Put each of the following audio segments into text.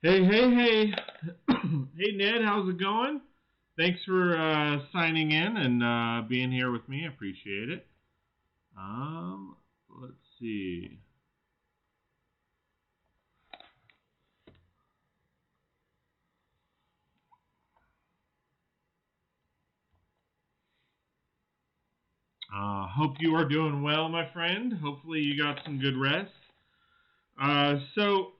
Hey, hey, hey. Hey, Ned, how's it going? Thanks for signing in and being here with me. I appreciate it. Let's see. Hope you are doing well, my friend. Hopefully you got some good rest. So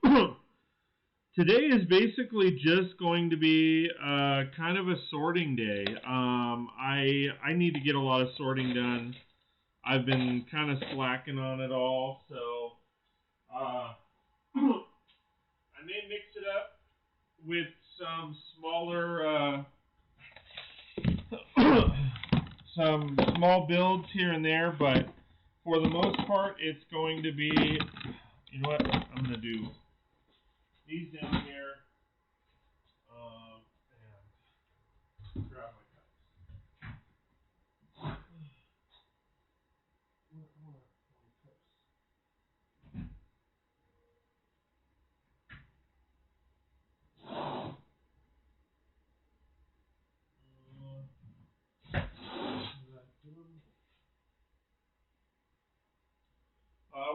today is basically just going to be kind of a sorting day. I need to get a lot of sorting done. I've been kind of slacking on it all, so I may mix it up with some smaller, some small builds here and there, but for the most part, it's going to be, you know what, I'm going to do these down here, and grab my cups.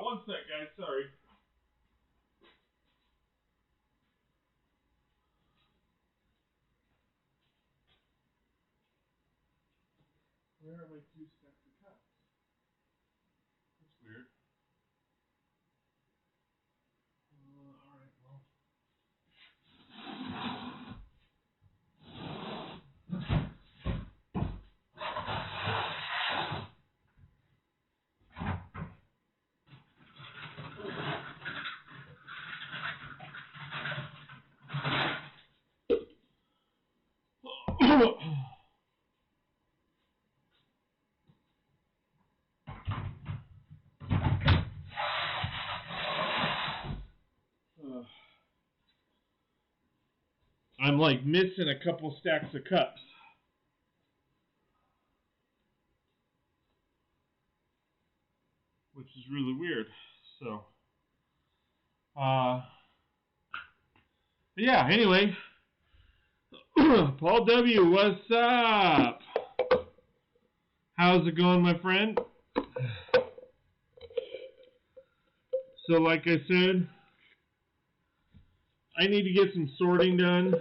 One sec, guys, sorry. Where are my two stacks of cups? That's weird. Alright, well. I'm like missing a couple stacks of cups. Which is really weird. So, yeah, anyway. Paul W., what's up? How's it going, my friend? So, like I said, I need to get some sorting done.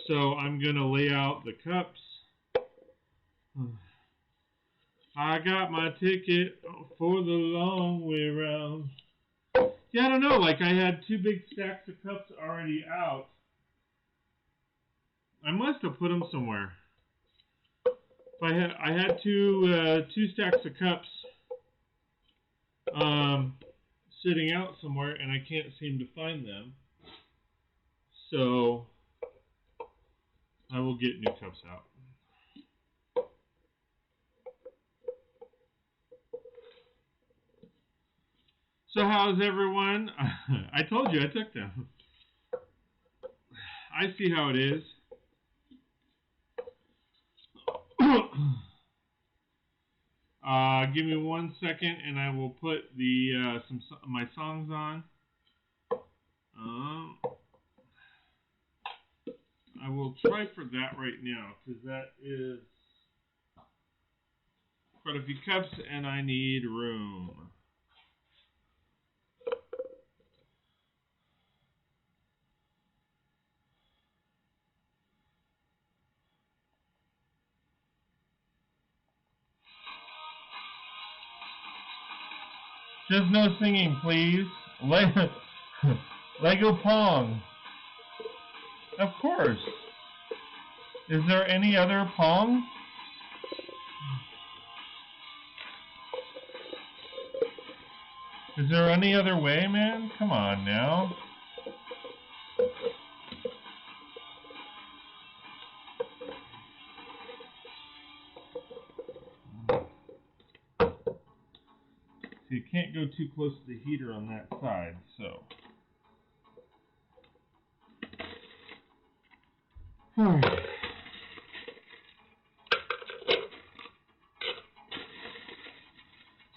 So I'm going to lay out the cups. I got my ticket for the long way round. Yeah, I don't know. Like, I had two big stacks of cups already out. I must have put them somewhere. I had two stacks of cups sitting out somewhere, and I can't seem to find them. So I will get new cups out. So how's everyone? I told you I took them. I see how it is. Give me 1 second, and I will put the my songs on. I will try for that right now, because that is quite a few cups, and I need room. Just no singing, please. Lego Pong. Of course. Is there any other Pong? Is there any other way, man? Come on now. So you can't go too close to the heater on that side, so. Alright.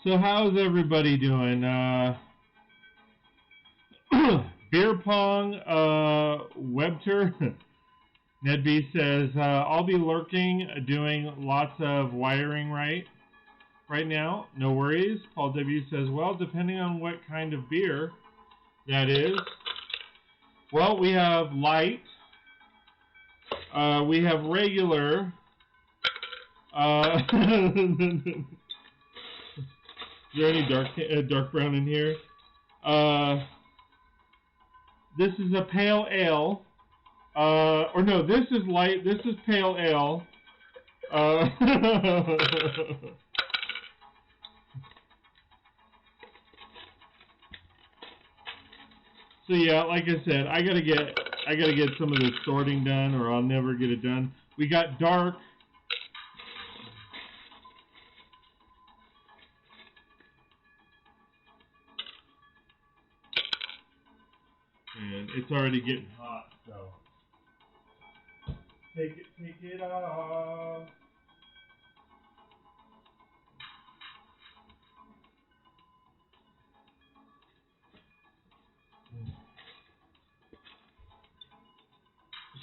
So how's everybody doing? Beer pong, Webter. Ned B says, I'll be lurking, doing lots of wiring right now. No worries. Paul W says, well, depending on what kind of beer that is. Well, we have light. We have regular. Is there any dark brown in here? This is a pale ale. Or no, this is light. This is pale ale. So yeah, like I said, I gotta get some of this sorting done, or I'll never get it done. We got dark. And it's already getting hot, so take it off.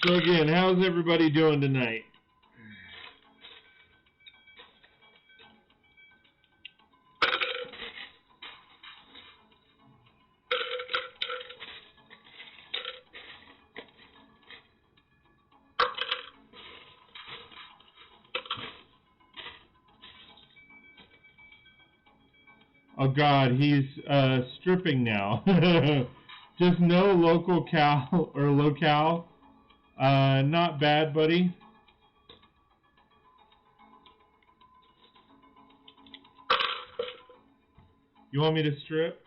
So again, how's everybody doing tonight? Oh God, he's stripping now. Just no local cow or locale. Not bad, buddy. You want me to strip?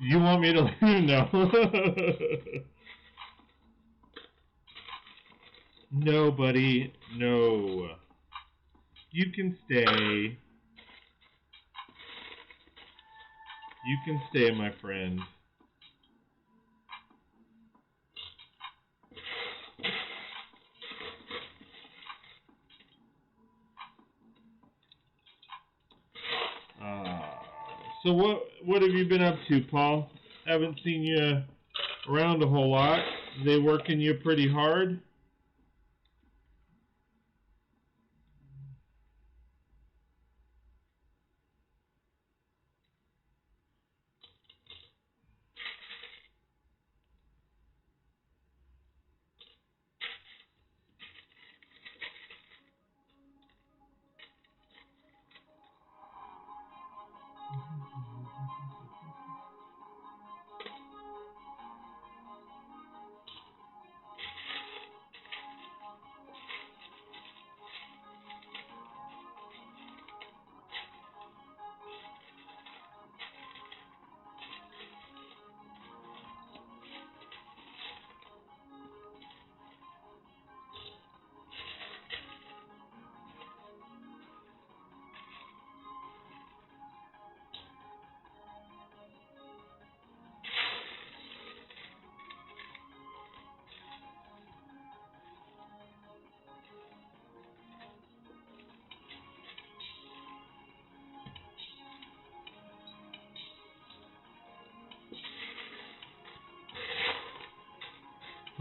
You want me to? No. No, buddy. No. You can stay. You can stay, my friend. So what have you been up to, Paul? Haven't seen you around a whole lot. They working you pretty hard?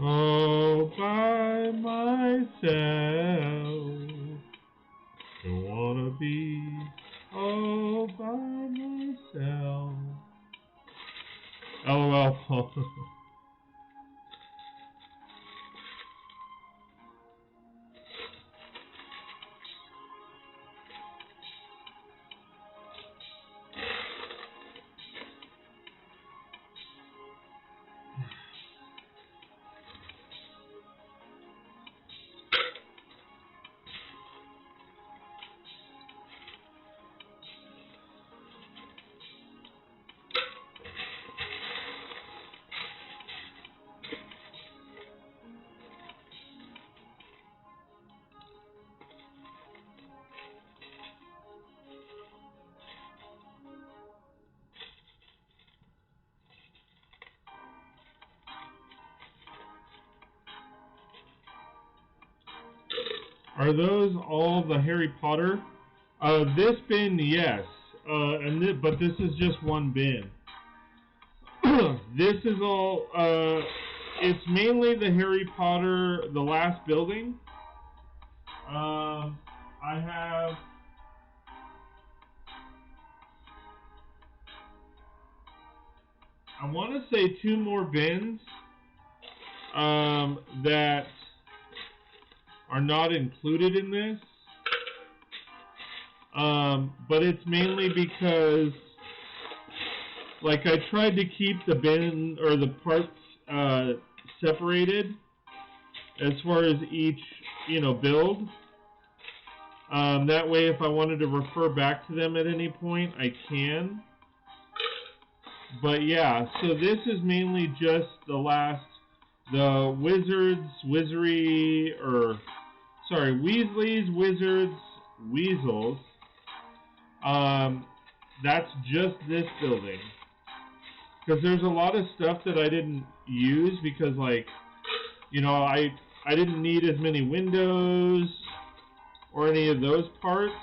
All by myself, don't wanna be all by myself. LOL, Paul. Are those all the Harry Potter? This bin, yes. But this is just one bin. This is all, it's mainly the Harry Potter, the last building. I have, I want to say 2 more bins that are not included in this. But it's mainly because, like, I tried to keep the bin or the parts separated as far as each, build. That way, if I wanted to refer back to them at any point, I can. But yeah, so this is mainly just the Weasley's, Wizards, Weasels. That's just this building. Because there's a lot of stuff that I didn't use because, like, I didn't need as many windows or any of those parts.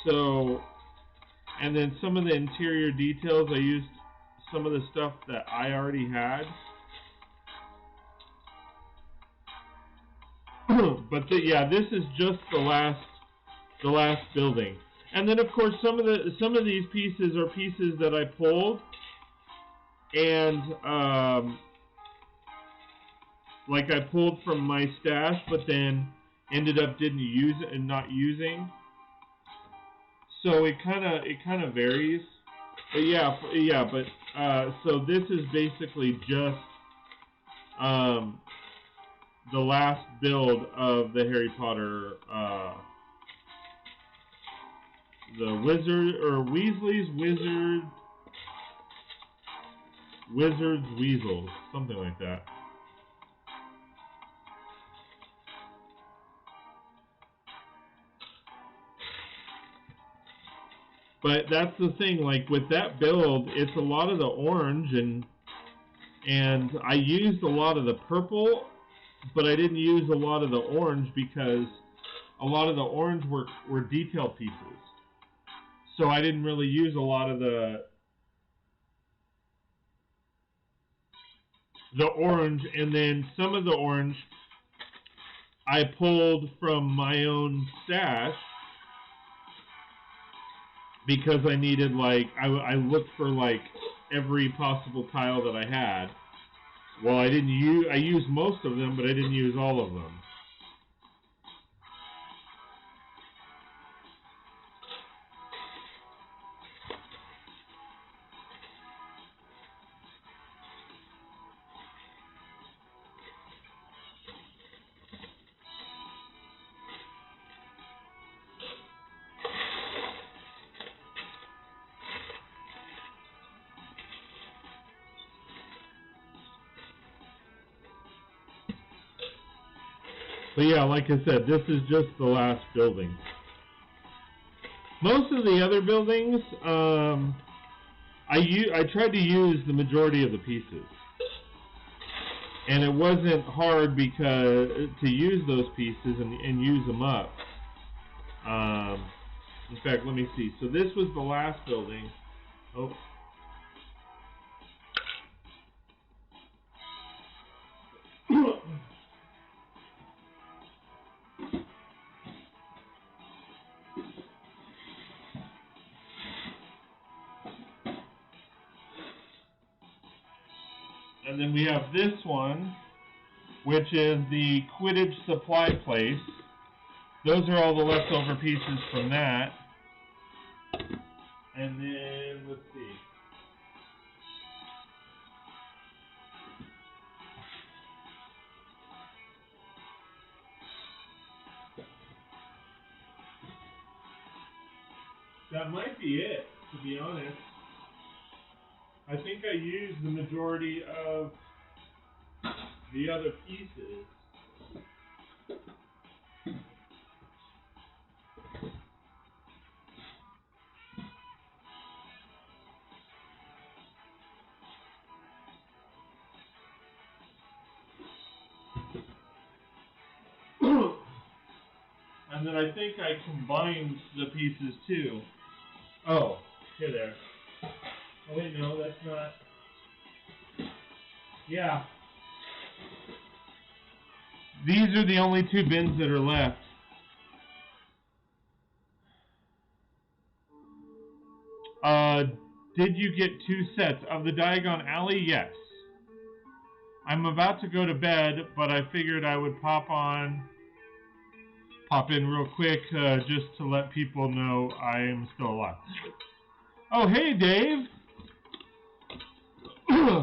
So, and then some of the interior details, I used some of the stuff that I already had. But yeah, this is just the last building. And then, of course, some of these pieces are pieces that I pulled, and like I pulled from my stash, but then ended up didn't use it and not using. So it kind of varies. But yeah. So this is basically just the last build of the Harry Potter. The Weasley's Wizards, Weasels, something like that. But that's the thing, like with that build, it's a lot of the orange, and I used a lot of the purple, but I didn't use a lot of the orange because a lot of the orange were detail pieces. So I didn't really use a lot of the orange, and then some of the orange I pulled from my own stash because I needed, like, I looked for, like, every possible tile that I had. Well, I used most of them, but I didn't use all of them. But yeah, like I said, this is just the last building. Most of the other buildings, I tried to use the majority of the pieces, and it wasn't hard because to use those pieces and use them up. In fact, let me see. So this was the last building. Oh. And then we have this one, which is the Quidditch supply place. Those are all the leftover pieces from that. And then, let's see. That might be it, to be honest. I think I used the majority of the other pieces. And then I think I combined the pieces too. Oh, here there. Oh wait, no, that's not. Yeah. These are the only two bins that are left. Did you get 2 sets of the Diagon Alley? Yes. I'm about to go to bed, but I figured I would pop in real quick just to let people know I am still alive. Oh, hey, Dave.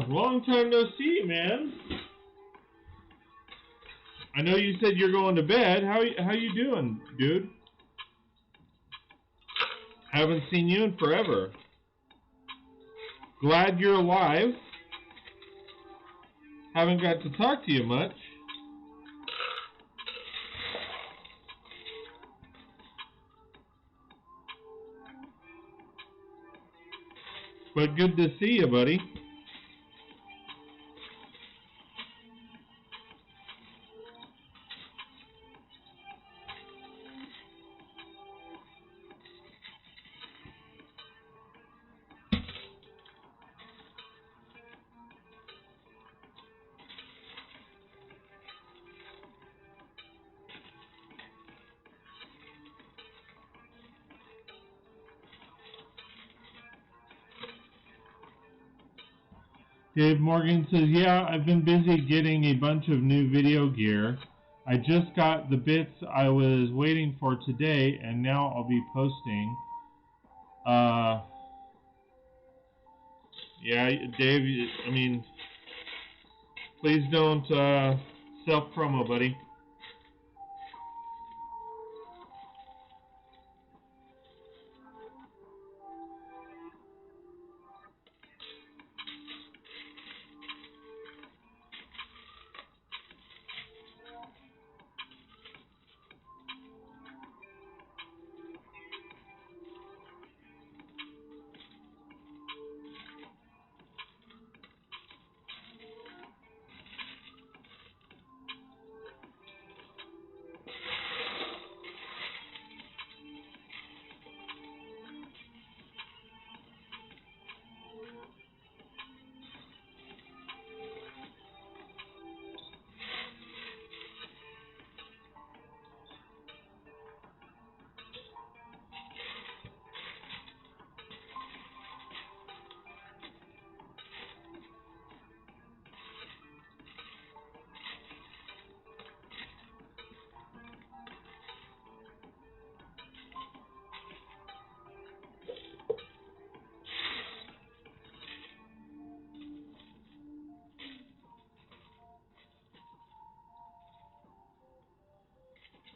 Long time no see, man. I know you said you're going to bed. How you doing, dude? Haven't seen you in forever. Glad you're alive. Haven't got to talk to you much. But good to see you, buddy. Dave Morgan says, yeah, I've been busy getting a bunch of new video gear. I just got the bits I was waiting for today, and now I'll be posting. Yeah, Dave, I mean, please don't self-promo, buddy.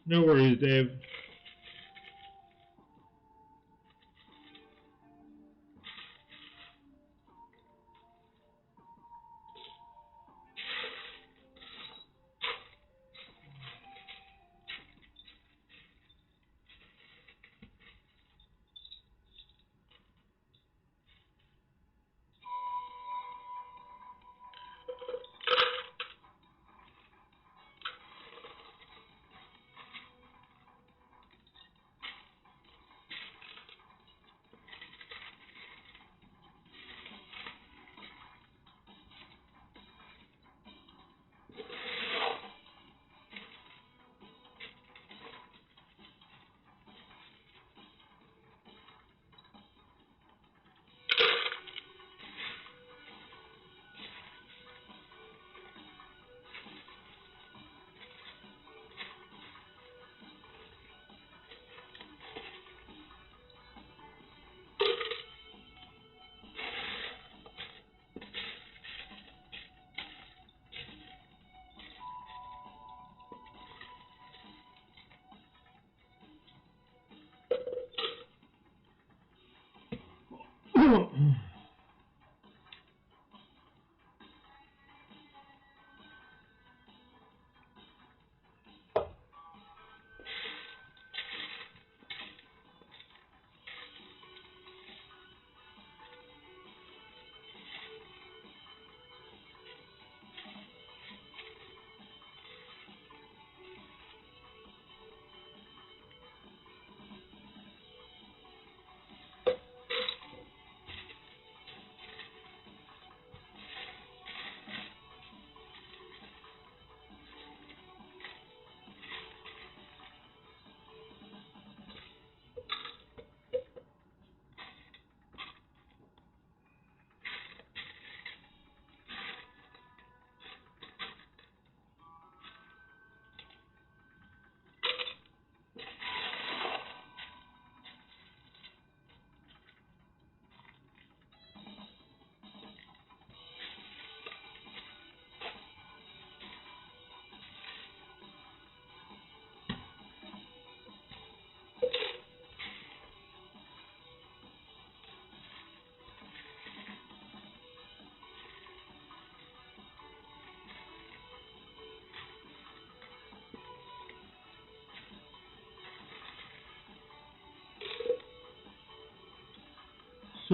No worries, Dave.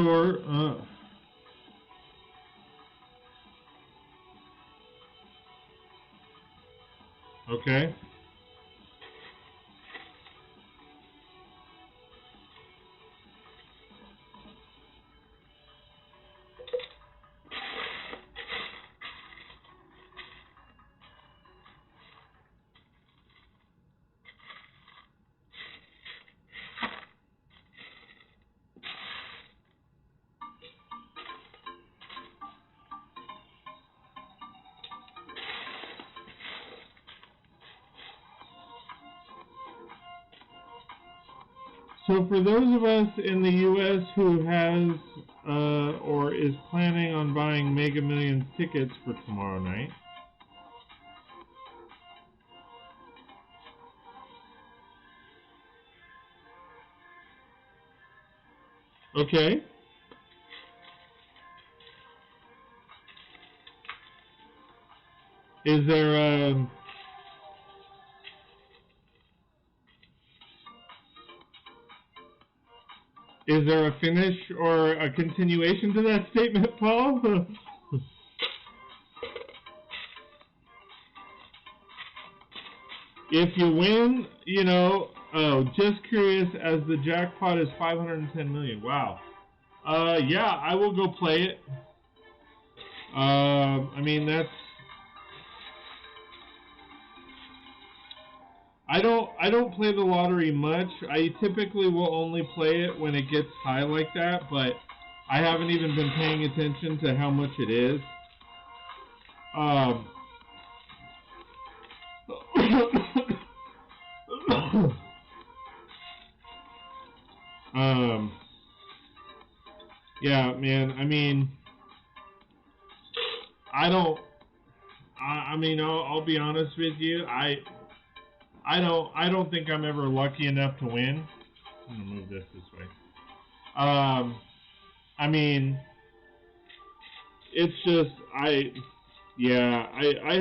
dinosaur. Okay. So for those of us in the U.S. who has or is planning on buying Mega Millions tickets for tomorrow night, okay. Is there a finish or a continuation to that statement, Paul? If you win, you know, oh, just curious, as the jackpot is 510 million. Wow. Yeah, I will go play it. I mean, that's... I don't play the lottery much. I typically will only play it when it gets high like that, but I haven't even been paying attention to how much it is. Yeah, man, I mean, I mean, I'll be honest with you, I don't think I'm ever lucky enough to win. I'm gonna move this way. I mean, it's just, I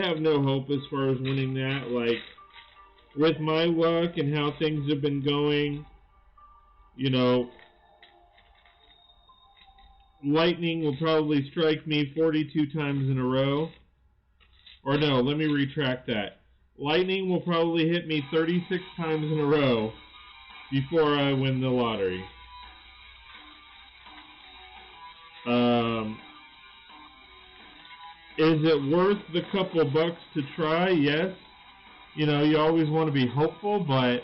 have no hope as far as winning that. Like, with my luck and how things have been going, you know, lightning will probably strike me 42 times in a row. Or no, let me retract that. Lightning will probably hit me 36 times in a row before I win the lottery. Is it worth the couple bucks to try? Yes. You know, you always want to be hopeful, but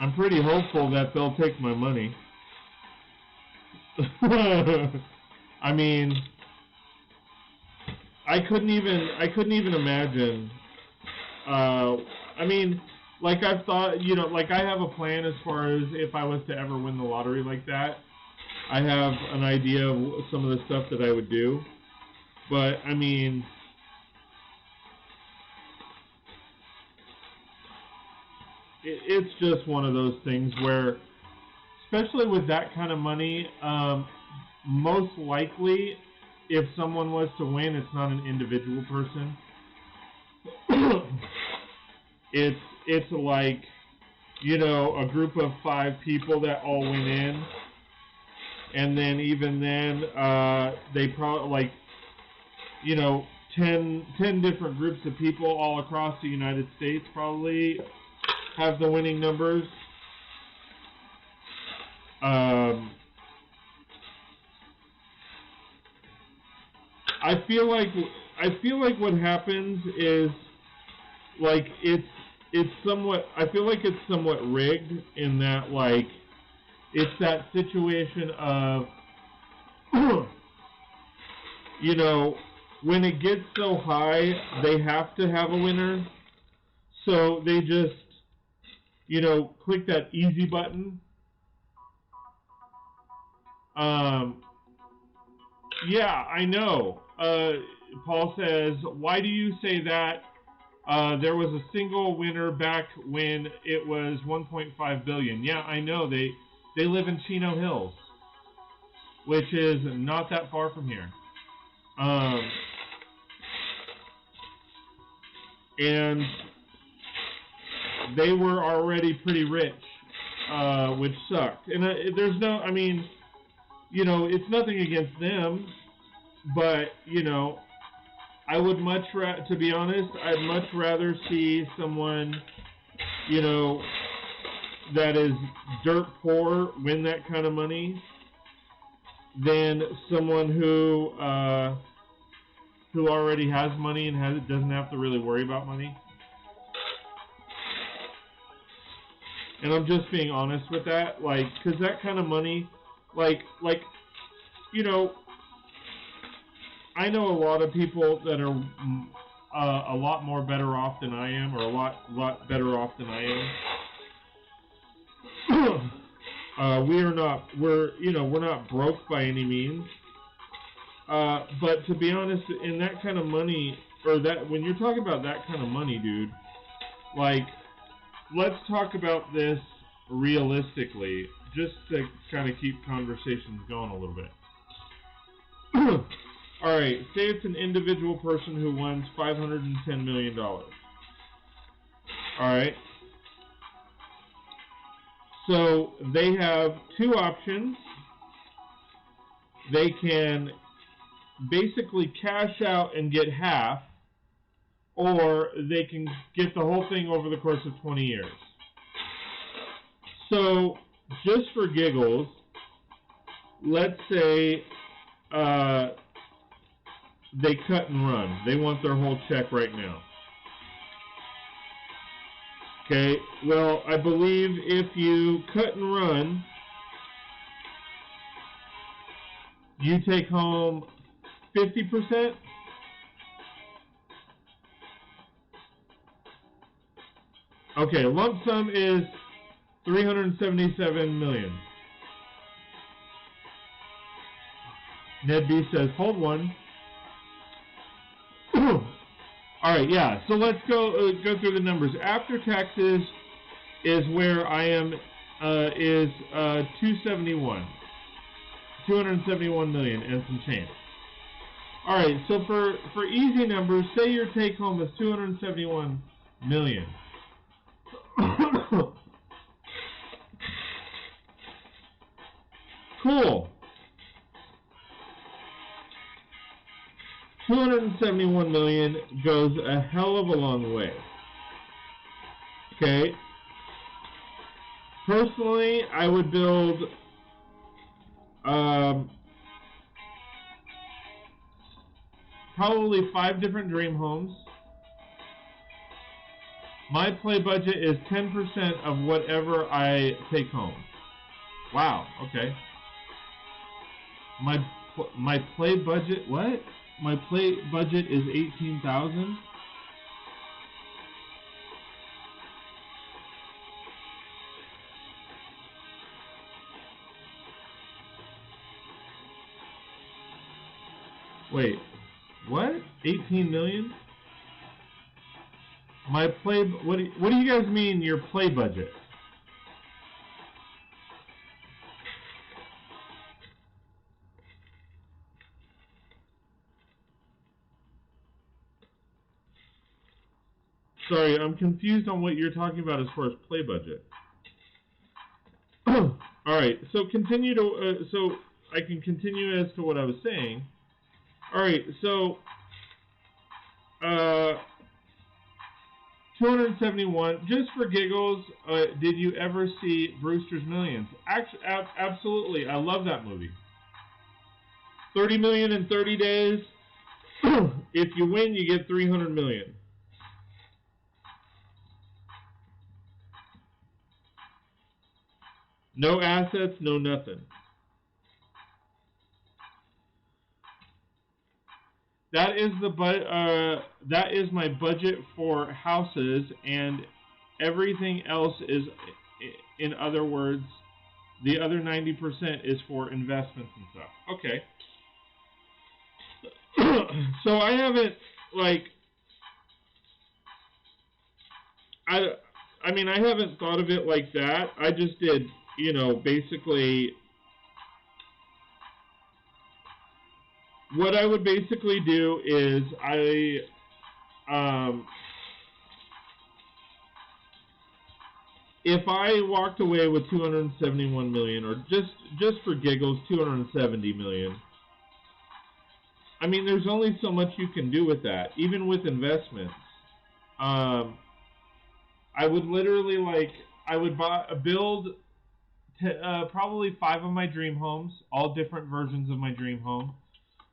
I'm pretty hopeful that they'll take my money. I mean, I couldn't even imagine. I mean, like I've thought, you know, like I have a plan as far as if I was to ever win the lottery like that. I have an idea of some of the stuff that I would do. But, I mean, it's just one of those things where, especially with that kind of money, most likely, if someone was to win, it's not an individual person. It's like, you know, a group of 5 people that all went in, and then even then, they probably, like, you know, 10 different groups of people all across the United States probably have the winning numbers. I feel like what happens is, like, it's somewhat, I feel like it's somewhat rigged in that, like, it's that situation of, you know, when it gets so high, they have to have a winner. So they just, you know, click that easy button. Yeah, I know. Paul says, why do you say that? There was a single winner back when it was 1.5 billion. Yeah, I know. They live in Chino Hills, which is not that far from here. And they were already pretty rich, which sucked. And there's no, I mean, you know, it's nothing against them, but, you know, I would much to be honest, I'd much rather see someone, you know, that is dirt poor win that kind of money than someone who already has money and doesn't have to really worry about money. And I'm just being honest with that, like, because that kind of money, like, you know, I know a lot of people that are a lot more better off than I am, or a lot better off than I am. We're not broke by any means. But to be honest, in that kind of money, or that when you're talking about that kind of money, dude, like, let's talk about this realistically, just to kind of keep conversations going a little bit. Alright, say it's an individual person who wins $510 million. Alright. So they have two options. They can basically cash out and get half, or they can get the whole thing over the course of 20 years. So, just for giggles, let's say they cut and run. They want their whole check right now. Okay, well, I believe if you cut and run, you take home 50%. Okay, lump sum is $377 million. Ned B says, hold one. All right, yeah. So let's go through the numbers. After taxes is where I am. Is 271 million and some change. All right. So for easy numbers, say your take home is 271 million. Cool. 271 million goes a hell of a long way. Okay. Personally, I would build probably 5 different dream homes. My play budget is 10% of whatever I take home. Wow. Okay. My play budget, what? My play budget is $18,000. Wait, what? 18 million? My play. What do you guys mean your play budget? Sorry, I'm confused on what you're talking about as far as play budget. All right, so continue to so I can continue as to what I was saying. All right, so 271. Just for giggles, did you ever see Brewster's Millions? Actually, absolutely. I love that movie. 30 million in 30 days. If you win, you get 300 million. No assets, no nothing. That is that is my budget for houses, and everything else is, in other words, the other 90% is for investments and stuff. Okay. So I haven't, like, I mean, I haven't thought of it like that. I just did, you know, basically, what I would basically do is if I walked away with 271 million, or just for giggles, 270 million. I mean, there's only so much you can do with that, even with investments. I would literally I would build probably 5 of my dream homes, all different versions of my dream home.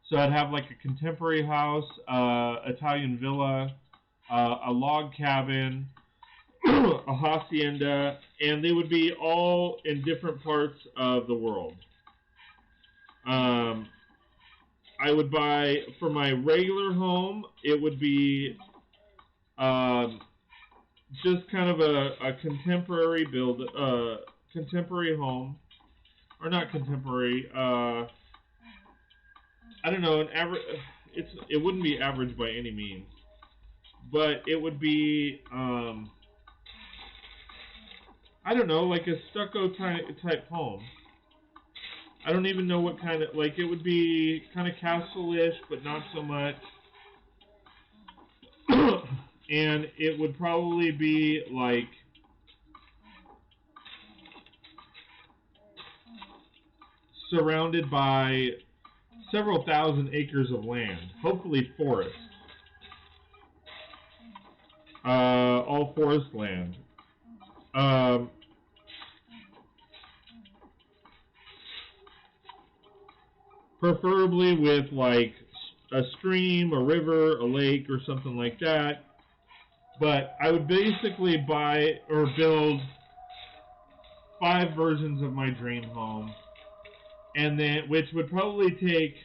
So I'd have like a contemporary house, Italian villa, a log cabin, a hacienda, and they would be all in different parts of the world. I would buy, for my regular home, it would be just kind of a contemporary contemporary home, or not contemporary. I don't know, an average. It wouldn't be average by any means, but it would be I don't know, like a stucco type home. I don't even know what kind of, like, it would be kind of castle-ish, but not so much. And it would probably be like surrounded by several thousand acres of land, hopefully forest. All forest land. Preferably with like a stream, a river, a lake, or something like that. But I would basically buy or build 5 versions of my dream home, and then, which would probably take,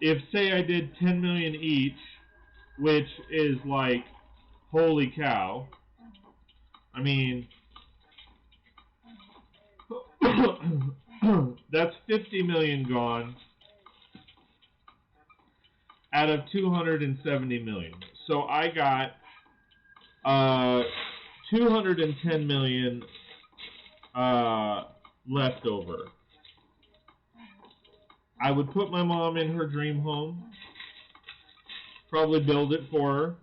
if say I did 10 million each, which is like, holy cow. I mean, that's 50 million gone out of 270 million. So I got 210 million left over. I would put my mom in her dream home, probably build it for her.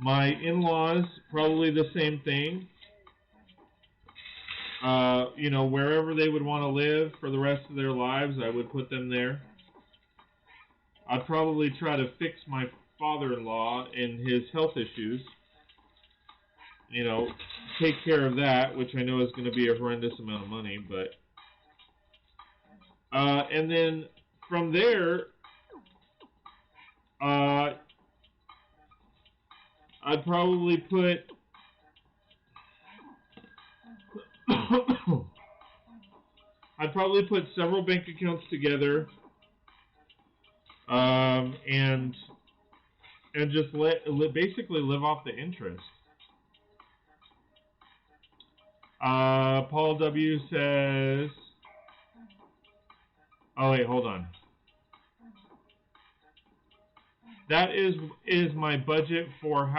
My in-laws, probably the same thing. You know, wherever they would want to live for the rest of their lives, I would put them there. I'd probably try to fix my father-in-law and his health issues. You know, take care of that, which I know is going to be a horrendous amount of money, but... and then from there, I'd probably put... I'd probably put several bank accounts together, and just basically live off the interest. Paul W. says, oh wait, hold on. That is my budget for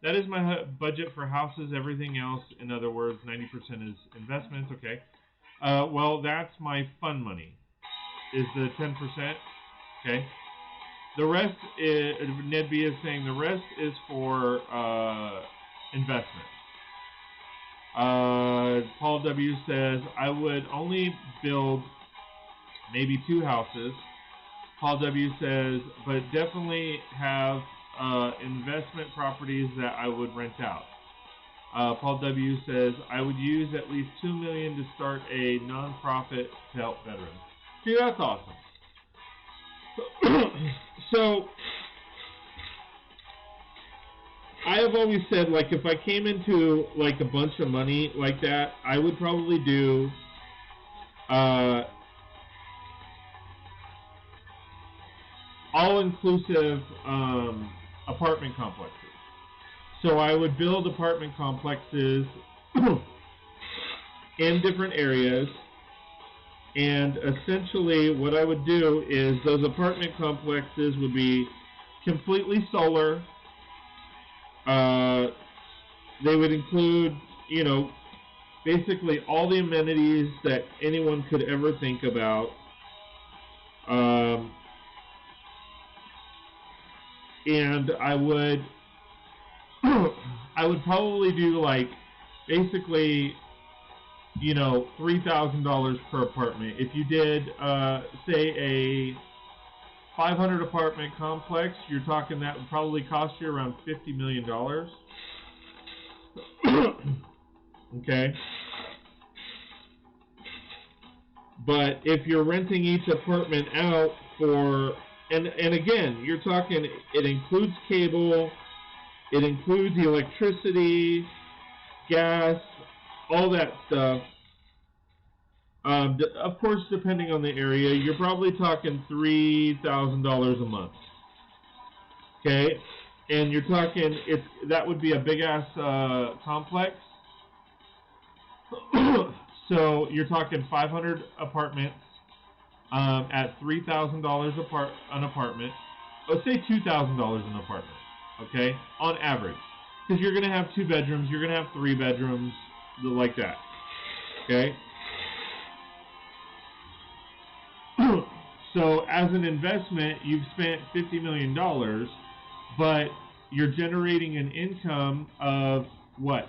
that is my budget for houses. Everything else, in other words, 90% is investments. Okay. Well, that's my fun money. Is the 10%? Okay. The rest is, Ned B is saying, the rest is for investment. Paul W says, I would only build maybe 2 houses. Paul W says, but definitely have investment properties that I would rent out. Paul W says, I would use at least $2 million to start a non-profit to help veterans. See, that's awesome. So, I have always said, like, if I came into, like, a bunch of money like that, I would probably do, all-inclusive, apartment complexes. So I would build apartment complexes in different areas, and essentially what I would do is those apartment complexes would be completely solar. They would include, you know, basically all the amenities that anyone could ever think about. And I would I would probably do like basically, you know, $3,000 per apartment. If you did, say, a 500 apartment complex, you're talking that would probably cost you around $50 million. Okay. But if you're renting each apartment out for, and again, you're talking, it includes cable, it includes electricity, gas, all that stuff. Of course, depending on the area, you're probably talking $3,000 a month. Okay, and you're talking that would be a big ass complex. So you're talking 500 apartments at $3,000 an apartment. Let's say $2,000 an apartment. Okay, on average, because you're gonna have 2 bedrooms, you're gonna have 3 bedrooms, like that. Okay. So as an investment, you've spent $50 million, but you're generating an income of what?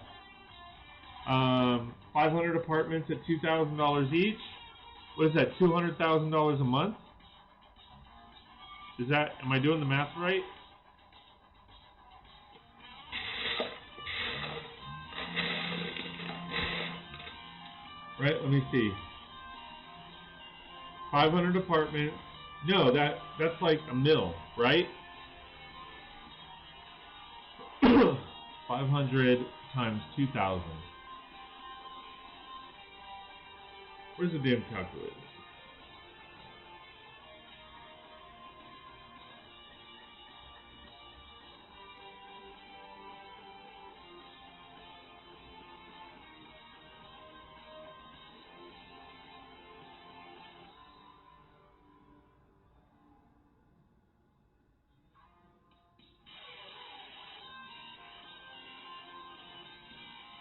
500 apartments at $2,000 each. What is that? $200,000 a month? Is that? Am I doing the math right? Right. Let me see. 500 apartments. No, that's like a mil, right? 500 times 2,000. Where's the damn calculator?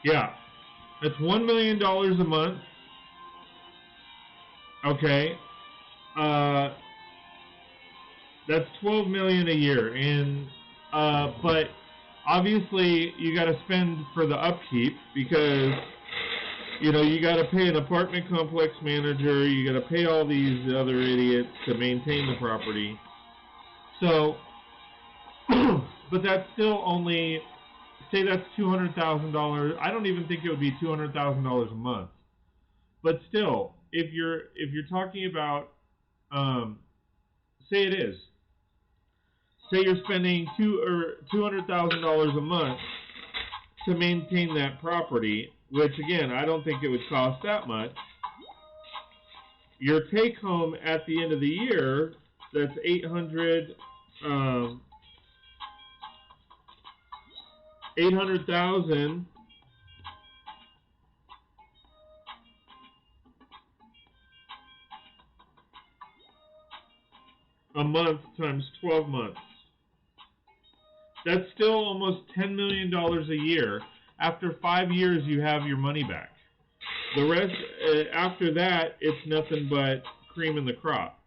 Yeah, that's $1 million a month. Okay, that's $12 million a year, and but obviously you got to spend for the upkeep because you know you got to pay an apartment complex manager, you got to pay all these other idiots to maintain the property. So, but that's still only. Say that's $200,000. I don't even think it would be $200,000 a month. But still, if you're talking about, say it is. Say you're spending $200,000 a month to maintain that property, which again I don't think it would cost that much. Your take home at the end of the year, that's 800,000 a month times 12 months. That's still almost $10 million a year. After 5 years, you have your money back. The rest, after that, it's nothing but cream in the crop.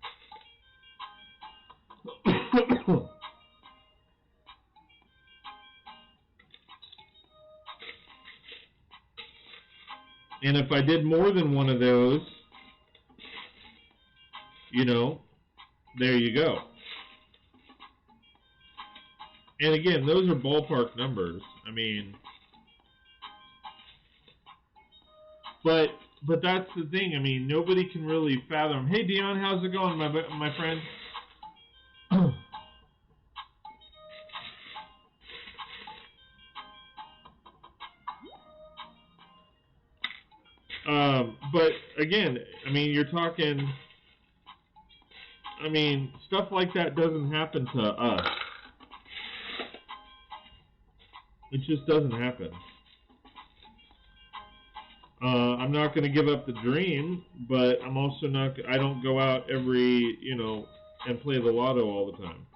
And if I did more than one of those, you know, there you go. And again, those are ballpark numbers. I mean, but that's the thing. I mean, nobody can really fathom. Hey, Dion, how's it going, my friend? But again, I mean, you're talking. I mean, stuff like that doesn't happen to us. It just doesn't happen. I'm not going to give up the dream, but I'm also not. I don't go out every, you know, and play the lotto all the time.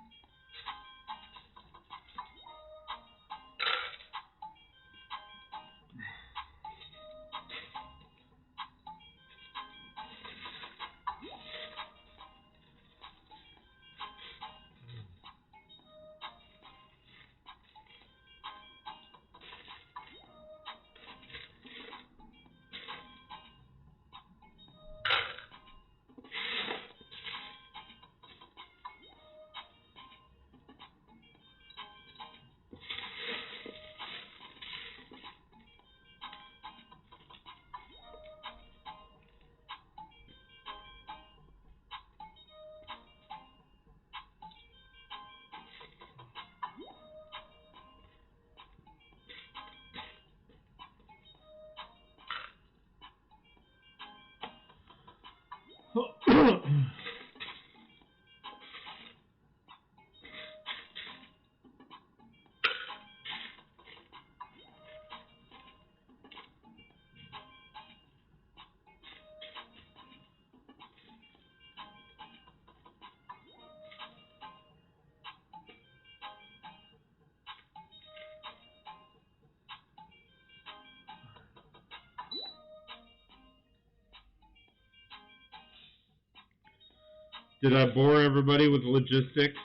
Did I bore everybody with logistics?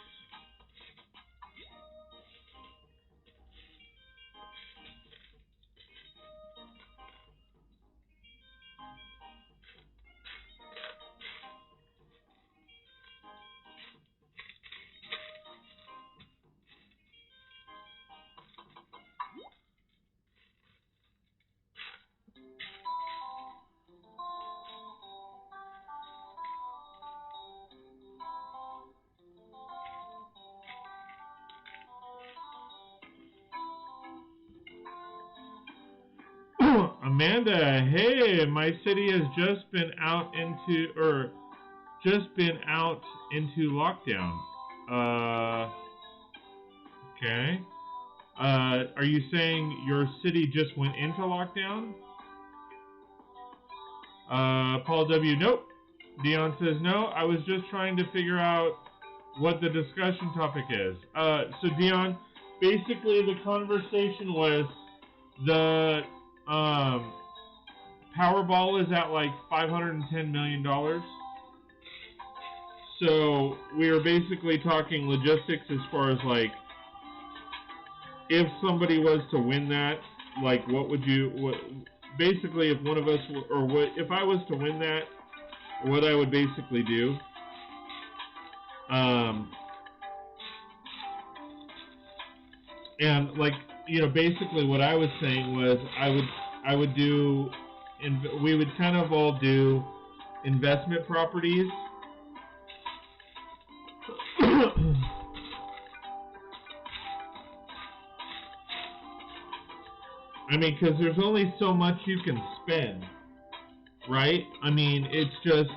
Amanda, hey, my city has just been out into lockdown. Okay. Are you saying your city just went into lockdown? Paul W, nope. Dion says no. I was just trying to figure out what the discussion topic is. So Dion, basically the conversation was the Powerball is at like $510 million. So we are basically talking logistics as far as like, if somebody was to win that, like basically if one of us, if I was to win that, what I would basically do. And like, basically what I was saying was I would do, we would kind of all do investment properties. I mean, because there's only so much you can spend, right? I mean, it's just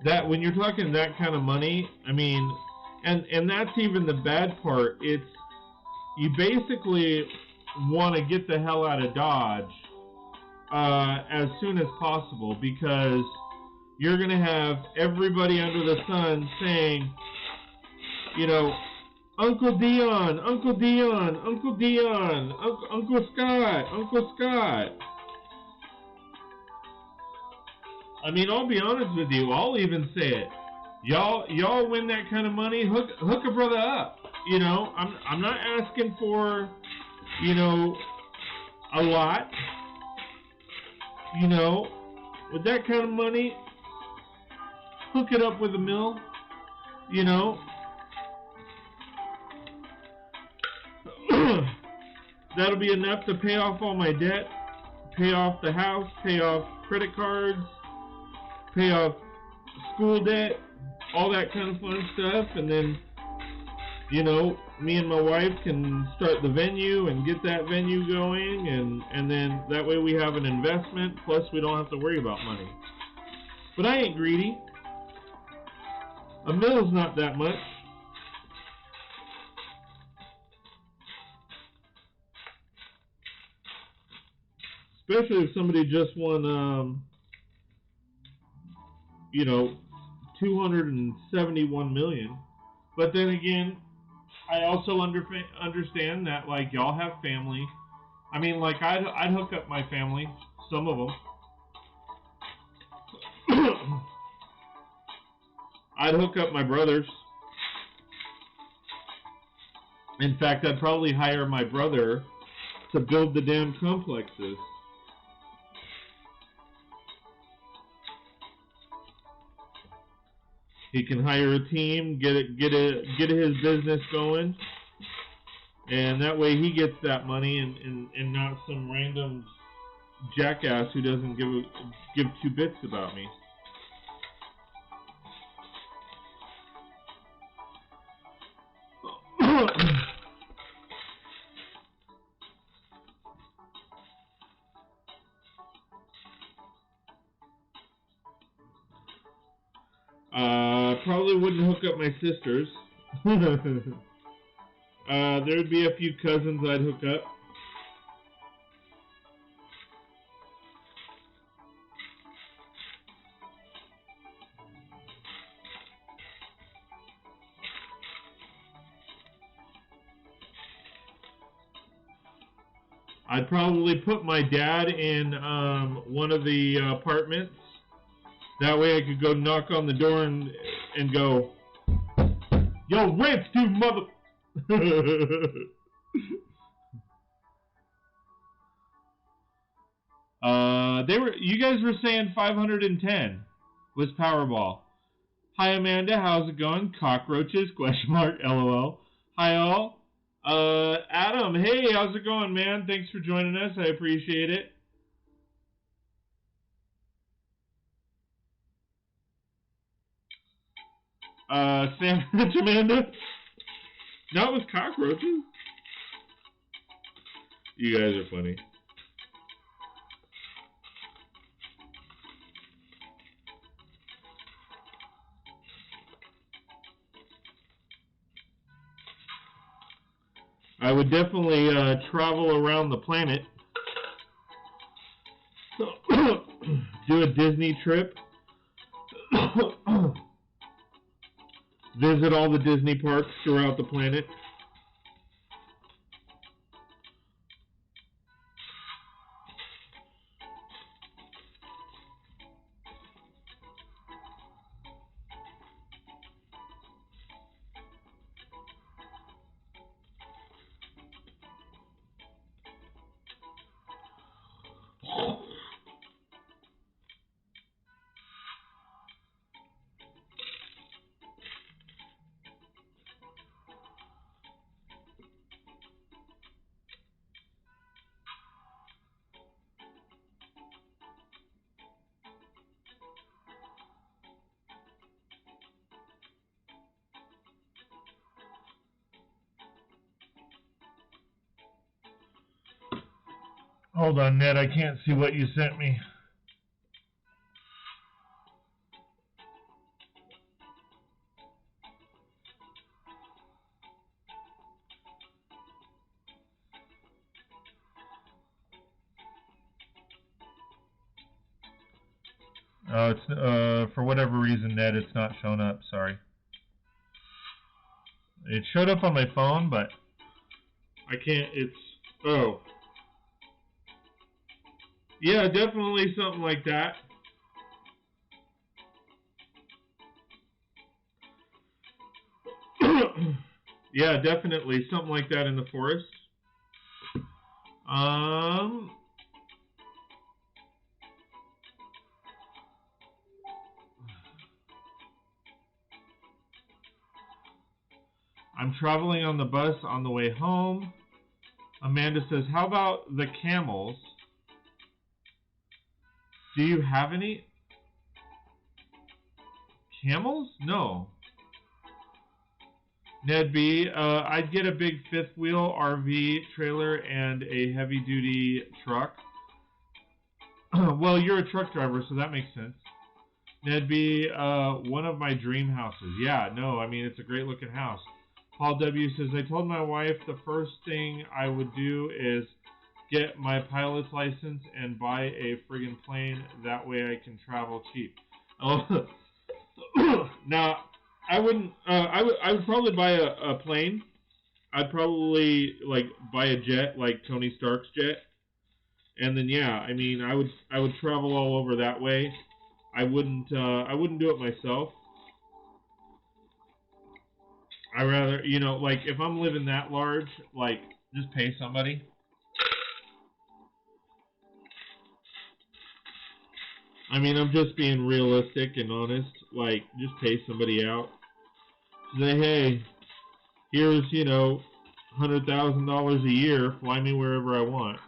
that when you're talking that kind of money, I mean, and that's even the bad part. It's, you basically want to get the hell out of Dodge as soon as possible, because you're going to have everybody under the sun saying, Uncle Dion, Uncle Dion, Uncle Dion, Uncle Scott, Uncle Scott. I mean, I'll be honest with you. I'll even say it. Y'all win that kind of money, hook a brother up. I'm not asking for, a lot. With that kind of money, hook it up with a mill. That'll be enough to pay off all my debt, pay off the house, pay off credit cards, pay off school debt, all that kind of fun stuff, and then, me and my wife can start the venue and get that venue going, and then that way we have an investment, plus we don't have to worry about money. But I ain't greedy. A mill's not that much. Especially if somebody just won, 271 million. But then again, I also understand that, like, y'all have family. I mean, like, I'd hook up my family, some of them. I'd hook up my brothers. In fact, I'd probably hire my brother to build the damn complexes. He can hire a team, get his business going, and that way he gets that money, and not some random jackass who doesn't give two bits about me. Probably wouldn't hook up my sisters. There'd be a few cousins I'd hook up. I'd probably put my dad in one of the apartments. That way I could go knock on the door and go, "Yo, rent's due, mother." You guys were saying 510 was Powerball. Hi Amanda, how's it going? Cockroaches? Question mark. LOL. Hi all. Adam, hey, how's it going, man? Thanks for joining us. I appreciate it. Sandwich, Amanda? No, it was cockroaches. You guys are funny. I would definitely travel around the planet. Do a Disney trip. Visit all the Disney parks throughout the planet. Hold on, Ned. I can't see what you sent me. It's for whatever reason, Ned, it's not showing up. Sorry. It showed up on my phone, but I can't. Oh. Yeah, definitely something like that. Yeah, definitely something like that in the forest. I'm traveling on the bus on the way home. Amanda says, how about the camels? Do you have any? Camels? No. Ned B, I'd get a big fifth wheel RV trailer and a heavy duty truck. Well, you're a truck driver, so that makes sense. Ned B, one of my dream houses. Yeah, no, I mean, it's a great looking house. Paul W says, I told my wife the first thing I would do is get my pilot's license and buy a friggin' plane. That way I can travel cheap. Oh, now, I wouldn't. I would probably buy a plane. I'd probably like buy a jet, like Tony Stark's jet, and then yeah, I mean, I would travel all over that way. I wouldn't do it myself. I rather, like if I'm living that large, like just pay somebody. I mean, I'm just being realistic and honest. Like, just pay somebody out. Say, hey, here's, $100,000 a year, fly me wherever I want.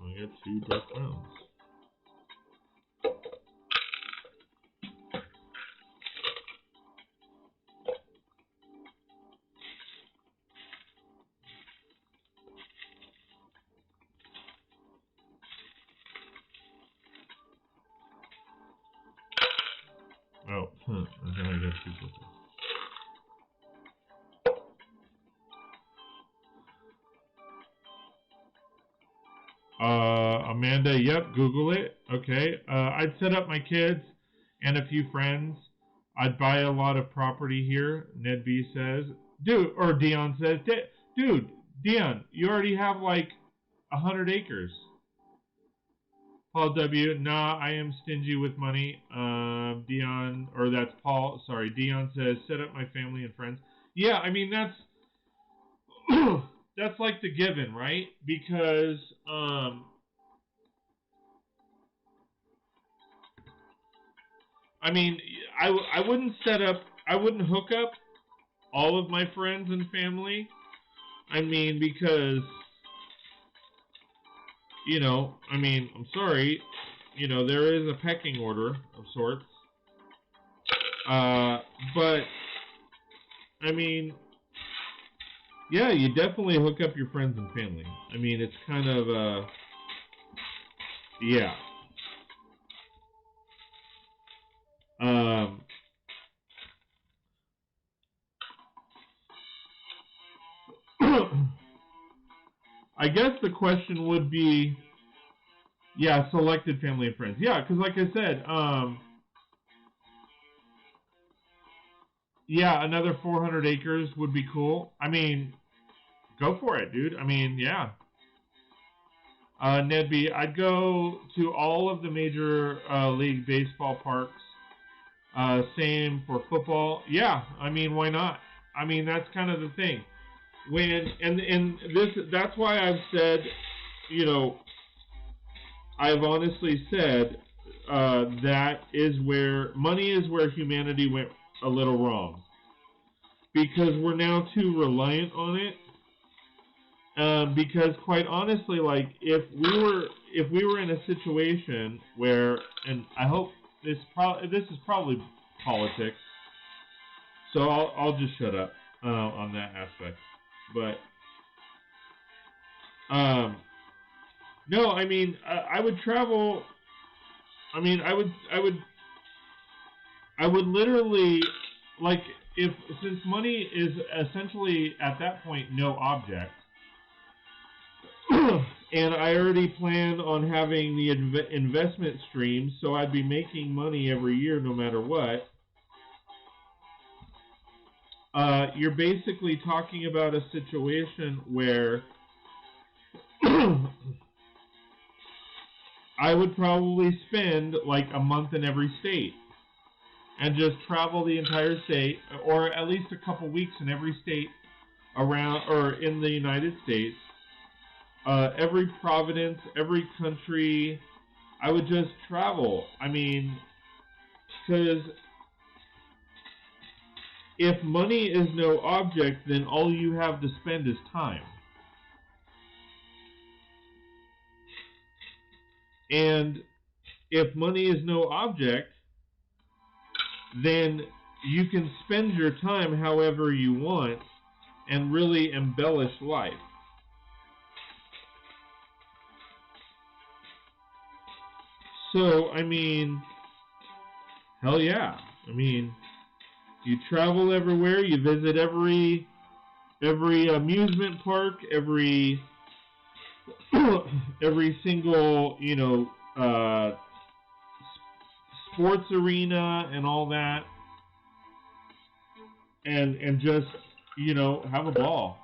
I got 2 duck rounds. Oh, then I guess people. Amanda, yep, Google it. Okay. I'd set up my kids and a few friends. I'd buy a lot of property here, Ned B says. Dion says, dude, Dion, you already have like 100 acres. Paul W, nah, I am stingy with money. Dion, or that's Paul, sorry, Dion says, set up my family and friends. Yeah, I mean, that's that's like the given, right? Because, I mean, I wouldn't hook up all of my friends and family. I mean, because, I'm sorry, there is a pecking order of sorts. But, I mean, yeah, you definitely hook up your friends and family. I mean, it's kind of, yeah. I guess the question would be, yeah, selected family and friends. Yeah, because like I said, yeah, another 400 acres would be cool. I mean, go for it, dude. I mean, yeah. Ned B, I'd go to all of the major league baseball parks. Same for football. Yeah, I mean, why not? I mean, that's kind of the thing. That's why I've said, I've honestly said that is where money is where humanity went a little wrong, because we're now too reliant on it. Because quite honestly, like if we were in a situation where, and I hope this is probably politics, so I'll just shut up on that aspect. But no, I mean I would travel. I mean I would literally, like, since money is essentially at that point no object. And I already planned on having the investment stream, so I'd be making money every year no matter what. You're basically talking about a situation where I would probably spend like a month in every state and just travel the entire state, or at least a couple weeks in every state around, or in the United States. Every province, every country, I would just travel. I mean, because if money is no object, then all you have to spend is time. And if money is no object, then you can spend your time however you want and really embellish life. So, I mean, hell yeah. I mean, you travel everywhere, you visit every amusement park, every single, sports arena and all that, and just, have a ball.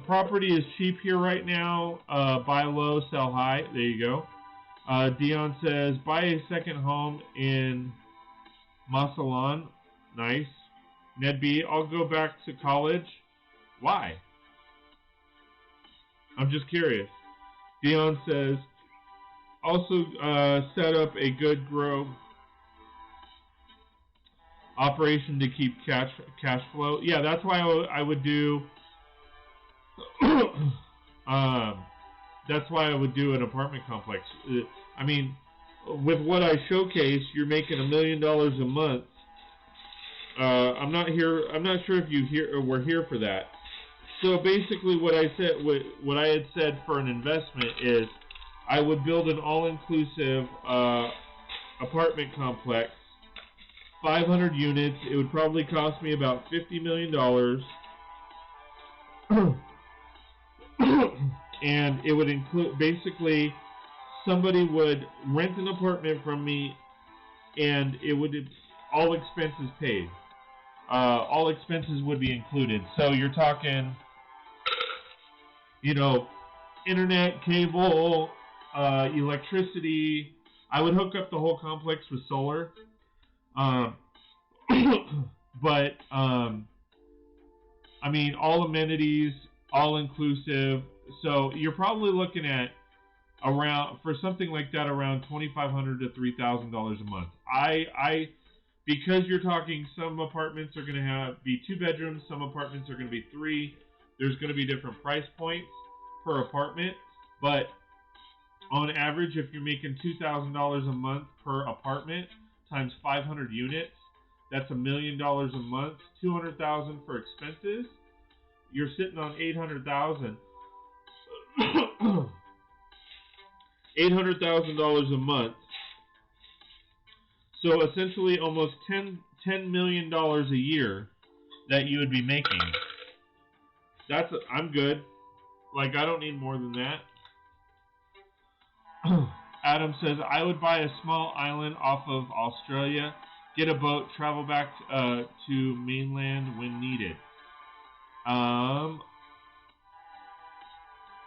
Property is cheap here right now. Buy low, sell high. There you go. Dion says, buy a second home in Masalan. Nice. Ned B, I'll go back to college. Why? I'm just curious. Dion says, also set up a good grow operation to keep cash flow. Yeah, that's why I would do. That's why I would do an apartment complex. I mean, with what I showcase, you're making $1 million a month. I'm not sure if you were here for that. So basically, what I had said for an investment is, I would build an all-inclusive apartment complex, 500 units. It would probably cost me about $50 million. And it would include, basically, somebody would rent an apartment from me, and it would, all expenses paid. All expenses would be included. So you're talking, internet, cable, electricity. I would hook up the whole complex with solar. But, all amenities, all inclusive. So you're probably looking at around, for something like that, around $2,500 to $3,000 a month. Because you're talking, some apartments are going to be 2 bedrooms, some apartments are going to be 3. There's going to be different price points per apartment, but on average, if you're making $2,000 a month per apartment times 500 units, that's $1 million a month. $200,000 for expenses. You're sitting on $800,000. $800,000 a month. So essentially, almost $10 million a year that you would be making. I'm good. Like, I don't need more than that. Adam says, I would buy a small island off of Australia, get a boat, travel back to mainland when needed.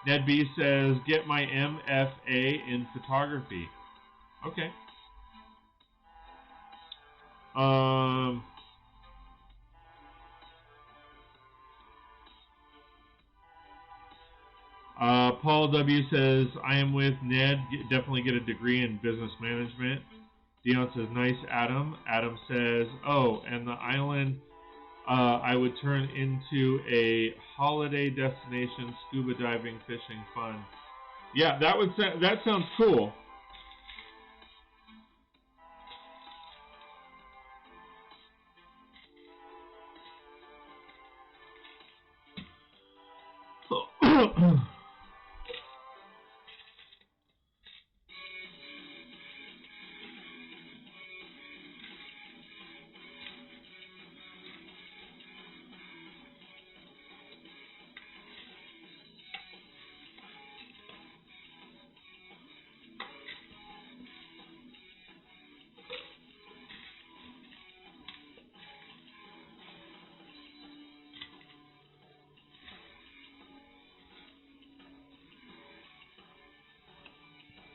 Ned B says, get my MFA in photography. Okay. Paul W says, I am with Ned. Definitely get a degree in business management. Dion says, nice, Adam. Adam says, oh, and the island I would turn into a holiday destination, scuba diving, fishing, fun. Yeah, that sounds cool.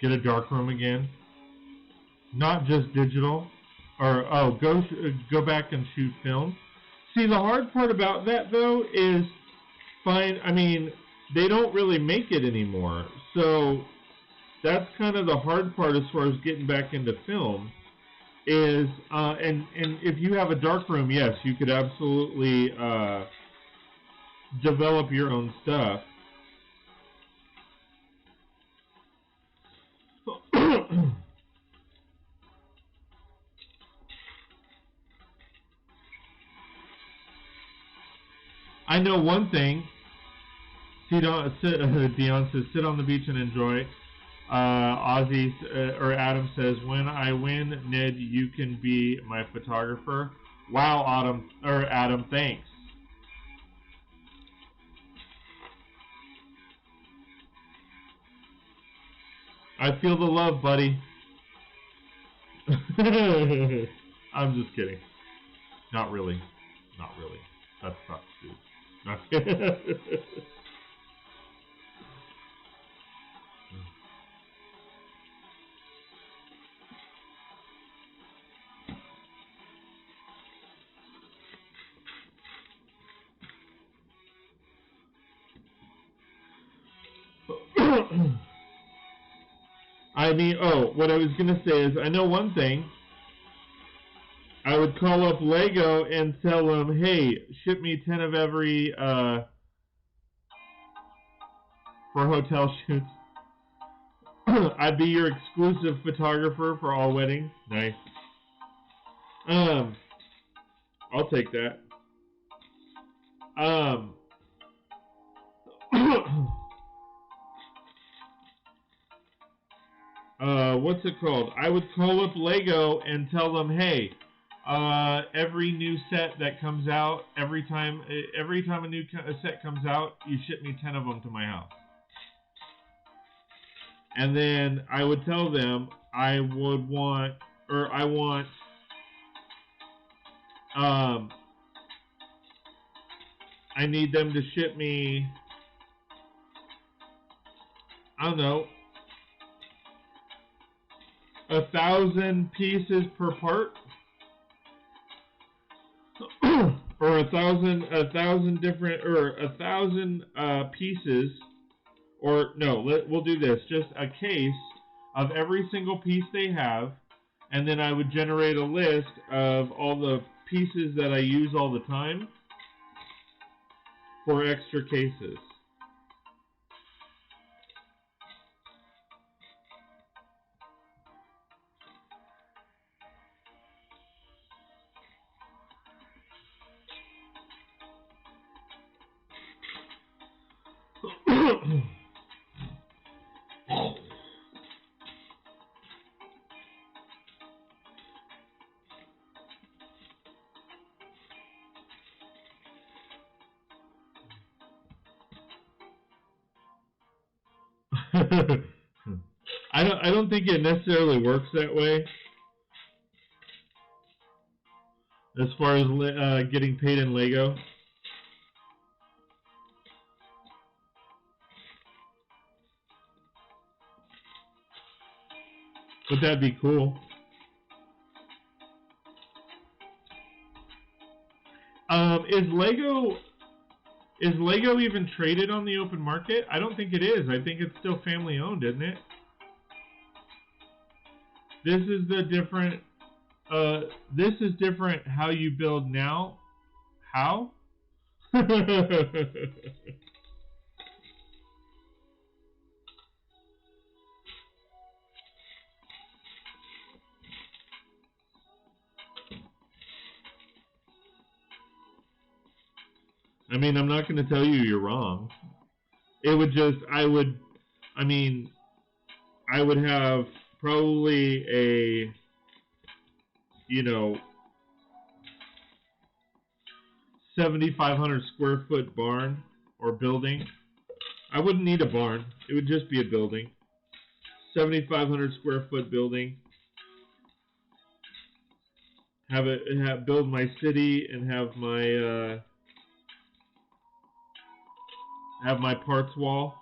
Get a darkroom again. Not just digital. Or, go back and shoot film. See, the hard part about that, though, is they don't really make it anymore. So that's kind of the hard part as far as getting back into film. Is, and if you have a darkroom, yes, you could absolutely develop your own stuff. I know one thing. Dion says, sit on the beach and enjoy. Ozzy or Adam says, when I win, Ned, you can be my photographer. Wow, Adam, thanks. I feel the love, buddy. I'm just kidding. Not really. That's not true. Not what I was going to say is, I know one thing. I would call up Lego and tell them, hey, ship me 10 of every for hotel shoots. I'd be your exclusive photographer for all weddings. Nice. I'll take that. what's it called? I would call up Lego and tell them, hey, every new set that comes out, every time a new set comes out, you ship me 10 of them to my house. And then I would tell them I want, I need them to ship me, I don't know, 1,000 pieces per part, or 1,000 different, or 1,000 pieces, or no, we'll do this, just a case of every single piece they have, and then I would generate a list of all the pieces that I use all the time for extra cases. I don't think it necessarily works that way as far as getting paid in Lego. But that'd be cool. Is Lego even traded on the open market? I don't think it is. I think it's still family owned, isn't it? This is the different. This is different. How you build now? How? I mean, I'm not going to tell you you're wrong. It would just, I would have probably a, 7,500 square foot barn or building. I wouldn't need a barn. It would just be a building. 7,500 square foot building. Build my city and have my parts wall.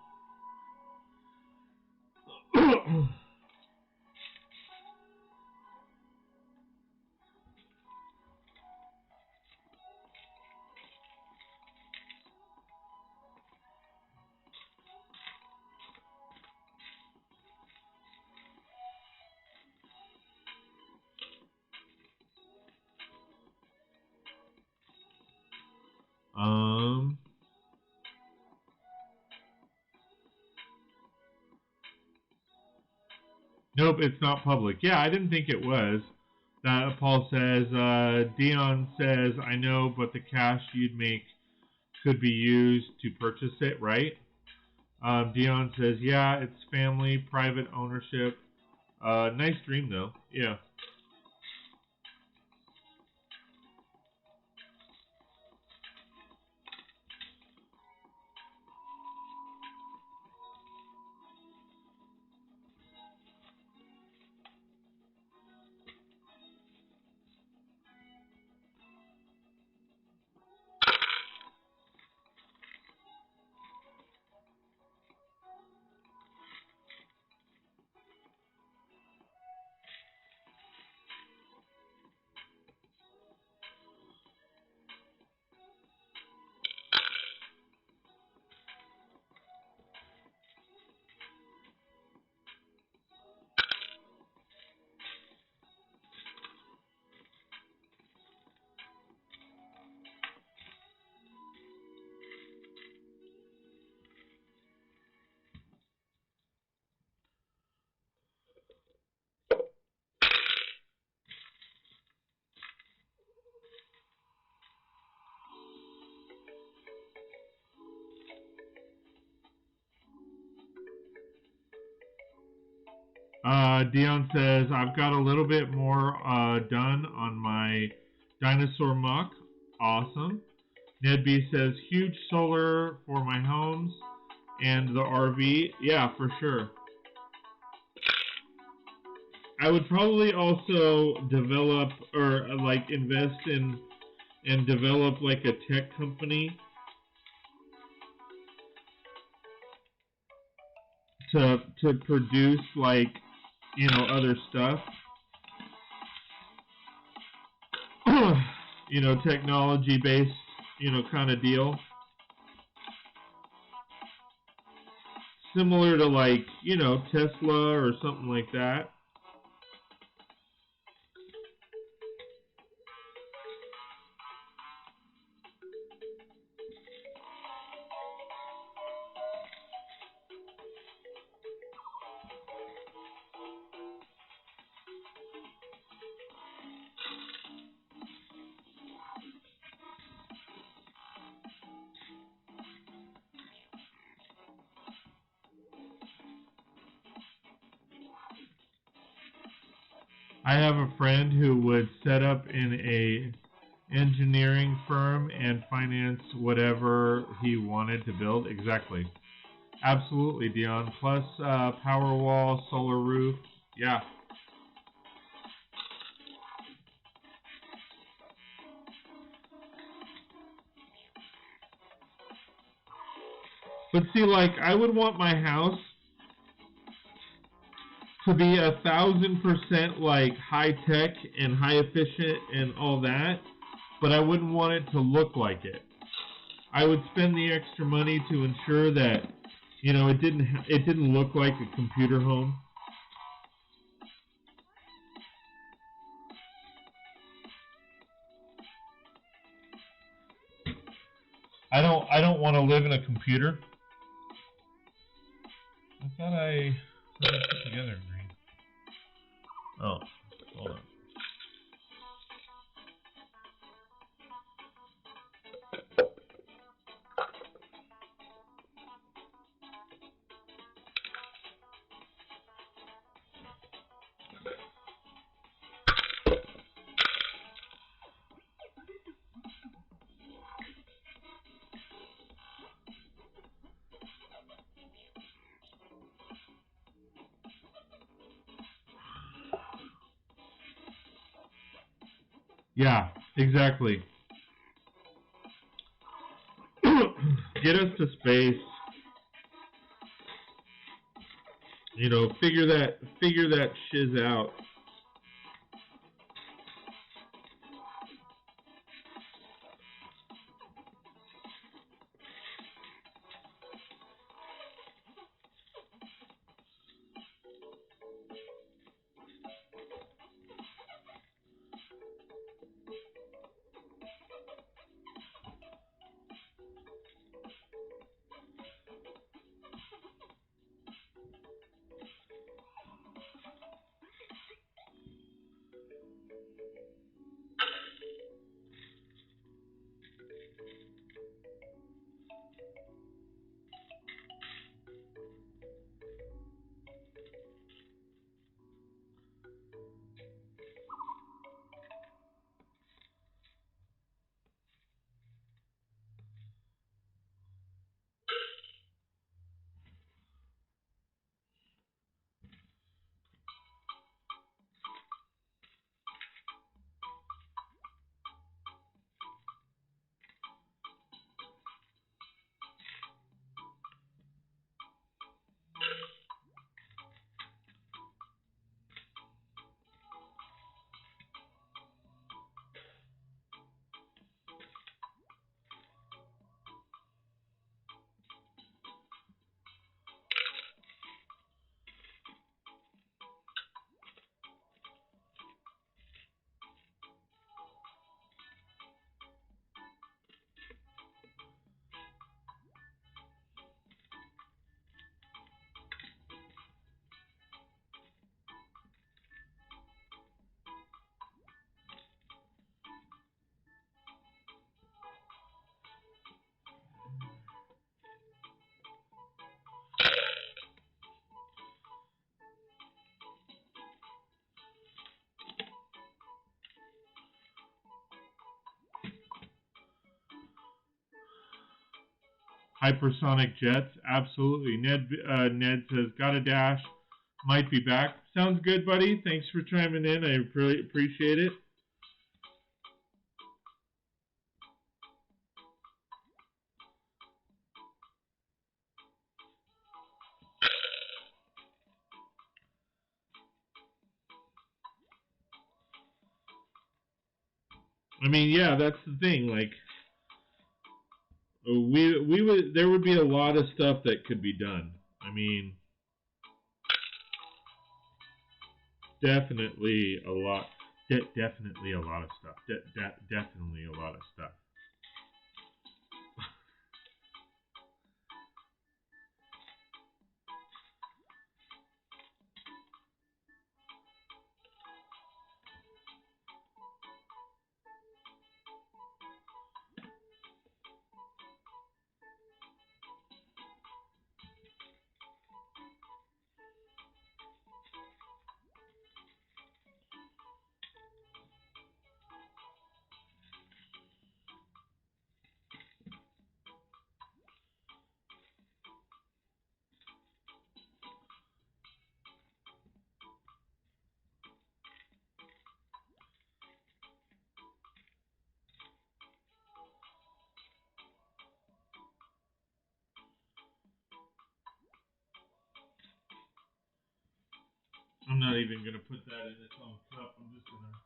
Nope, it's not public. Yeah, I didn't think it was. Paul says, Dion says, I know, but the cash you'd make could be used to purchase it, right? Dion says, yeah, it's family, private ownership. Nice dream, though. Yeah. Dion says, I've got a little bit more done on my dinosaur muck. Awesome. Ned B says, huge solar for my homes and the RV. Yeah, for sure. I would probably also develop or like invest in and develop like a tech company to produce like, you know, other stuff. You know, technology based, you know, kind of deal. Similar to like, you know, Tesla or something like that. I have a friend who would set up in a engineering firm and finance whatever he wanted to build. Exactly. Absolutely, Dion. Plus power wall, solar roof. Yeah. But see, like, I would want my house to be 1,000% like high tech and high efficient and all that, but I wouldn't want it to look like it. I would spend the extra money to ensure that, you know, it didn't look like a computer home. I don't want to live in a computer. I thought I put it together green. Oh, hold on. Yeah, exactly. Get us to space. You know, figure that shiz out. Hypersonic jets, absolutely. Ned says, got a dash, might be back. Sounds good, buddy. Thanks for chiming in. I really appreciate it. I mean, yeah, that's the thing. Like, there would be a lot of stuff that could be done. I mean, definitely a lot. Definitely a lot of stuff. Definitely a lot of stuff. I'm not even going to put that in its own cup. I'm just going to...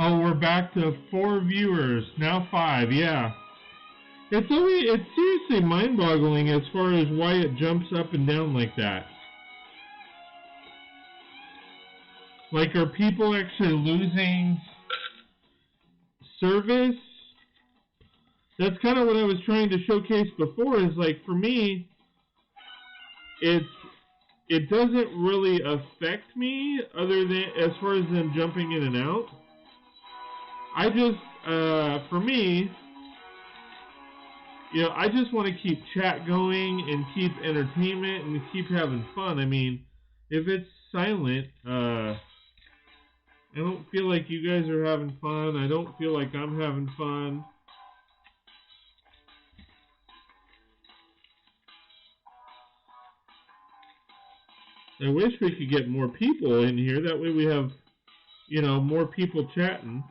Oh, we're back to 4 viewers. Now 5, yeah. It's seriously mind-boggling as far as why it jumps up and down like that. Like, are people actually losing service? That's kind of what I was trying to showcase before, is like, for me, it doesn't really affect me other than as far as them jumping in and out. I just, for me, you know, I just want to keep chat going and keep entertainment and keep having fun. I mean, if it's silent, I don't feel like you guys are having fun. I don't feel like I'm having fun. I wish we could get more people in here. That way we have, you know, more people chatting.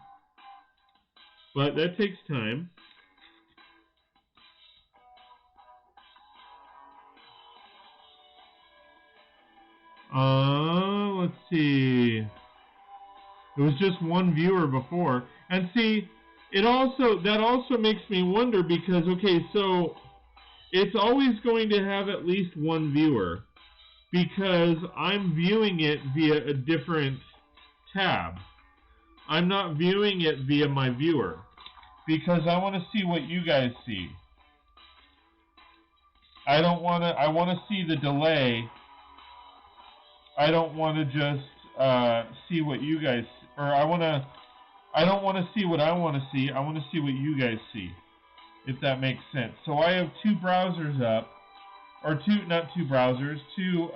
But that takes time. Let's see. It was just one viewer before. And see, that also makes me wonder because, okay, so it's always going to have at least one viewer because I'm viewing it via a different tab. I'm not viewing it via my viewer because I want to see what you guys see. I want to see the delay. I don't want to just see what you guys, or I don't want to see what I want to see. I want to see what you guys see, if that makes sense. So I have two browsers up, or not two browsers, two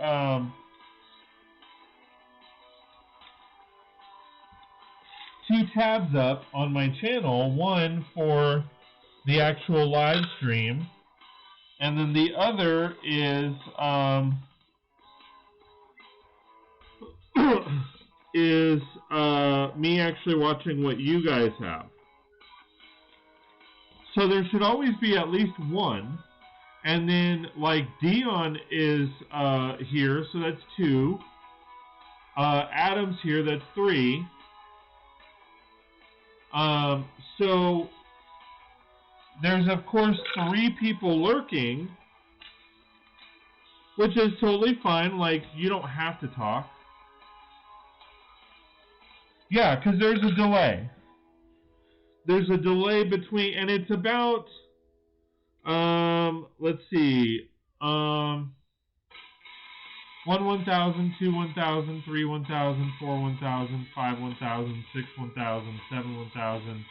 tabs up on my channel, one for the actual live stream, and then the other is is me actually watching what you guys have. So there should always be at least one. And then, like, Dion is here, so that's 2. Adam's here, that's 3. So there's, of course, 3 people lurking, which is totally fine. Like, you don't have to talk. Yeah, because there's a delay. There's a delay between, and it's about, let's see, 1 1,000, 2 1,000, 3 1,000, 4 1,000, 5 1,000, 6 1,000, 7 1,000,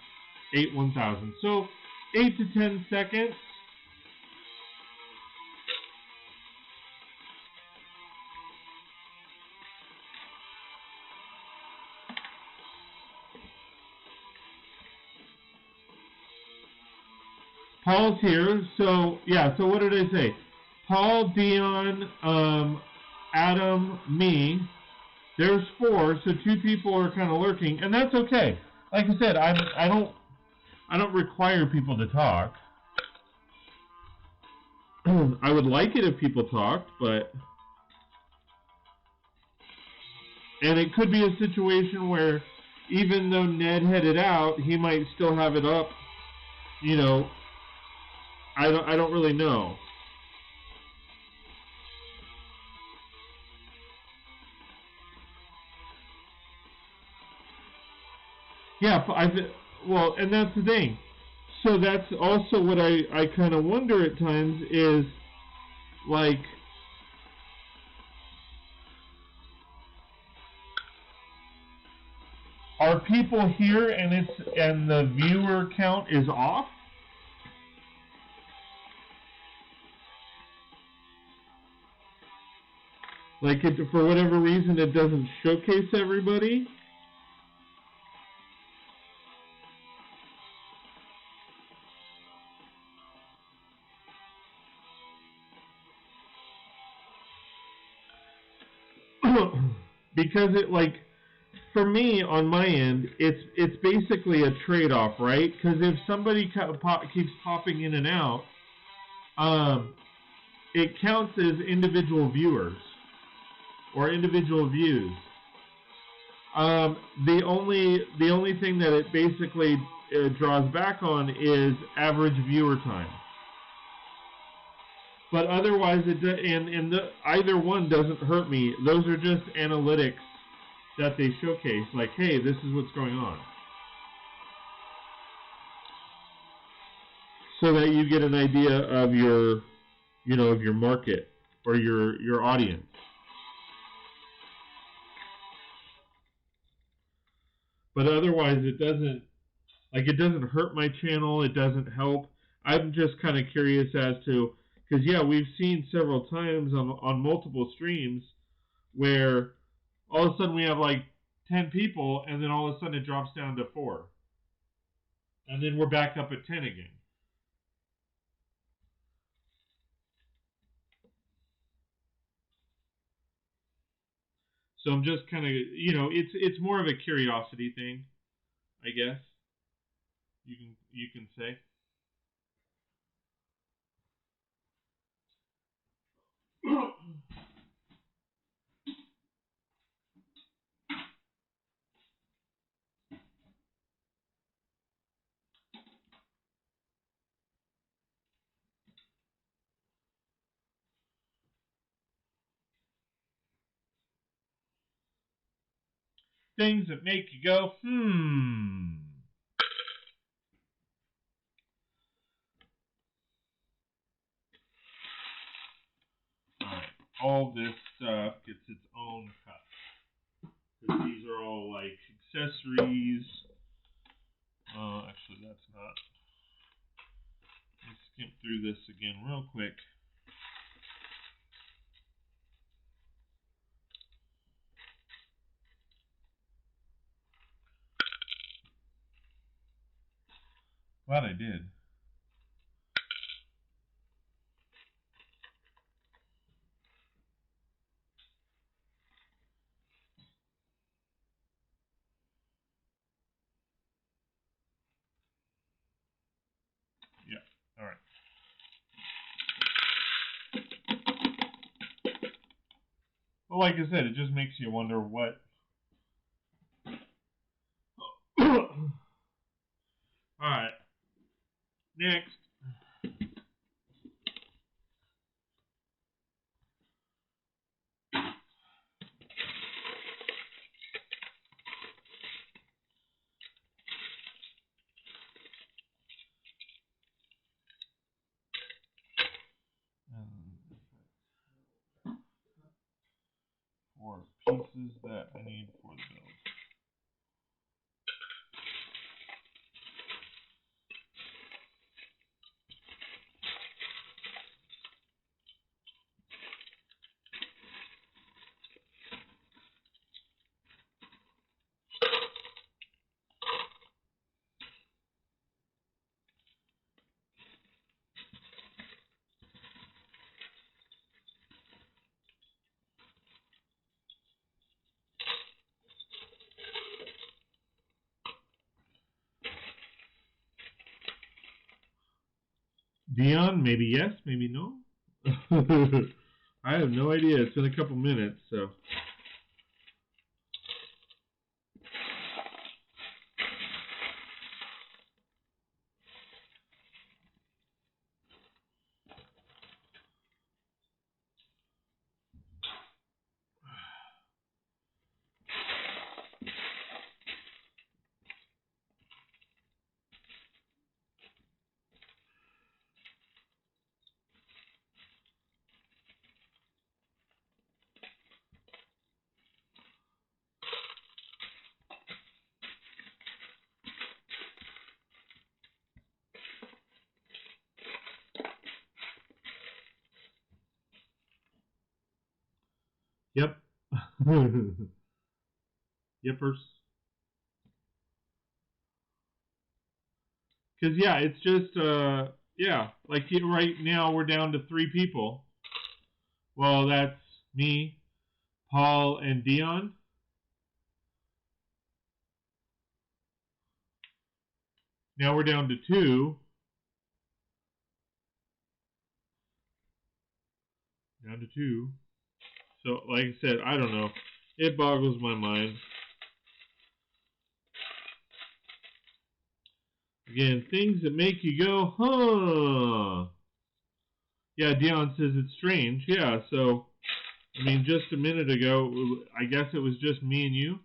8 1,000. So 8 to 10 seconds. Paul's here, so yeah, so what did I say? Paul, Dion, Adam, me. There's 4, so 2 people are kind of lurking, and that's okay. Like I said, I don't require people to talk. I would like it if people talked, but and it could be a situation where even though Ned headed out, he might still have it up, you know. I don't really know. Yeah, well, and that's the thing. So that's also what I kind of wonder at times is, like, are people here and the viewer count is off? Like, for whatever reason, it doesn't showcase everybody? Because it, like, for me, on my end, it's basically a trade-off, right? Because if somebody keeps popping in and out, it counts as individual viewers or individual views. The only thing that it basically draws back on is average viewer time. But otherwise, either one doesn't hurt me. Those are just analytics that they showcase. Like, hey, this is what's going on, so that you get an idea of your, of your market or your audience. But otherwise, it doesn't hurt my channel. It doesn't help. I'm just kind of curious as to, because yeah, we've seen several times on multiple streams where all of a sudden we have like 10 people, and then all of a sudden it drops down to 4, and then we're back up at 10 again. So I'm just kind of, it's more of a curiosity thing, I guess. You can say. Things that make you go, Alright, all this stuff gets its own cup. Because these are all like accessories. Actually, that's not. Let's skim through this again real quick. Glad I did. Yeah, alright. Well, like I said, it just makes you wonder what. Alright. Next. For pieces that I need for the build. Dion, maybe yes, maybe no. I have no idea. It's been a couple minutes, so. Yep. Yippers. Because, yeah, it's just, yeah, like right now we're down to 3 people. Well, that's me, Paul, and Dion. Now we're down to 2. Down to 2. So, like I said, I don't know. It boggles my mind. Again, things that make you go, huh. Yeah, Dion says it's strange. Yeah, so, I mean, just a minute ago, I guess it was just me and you.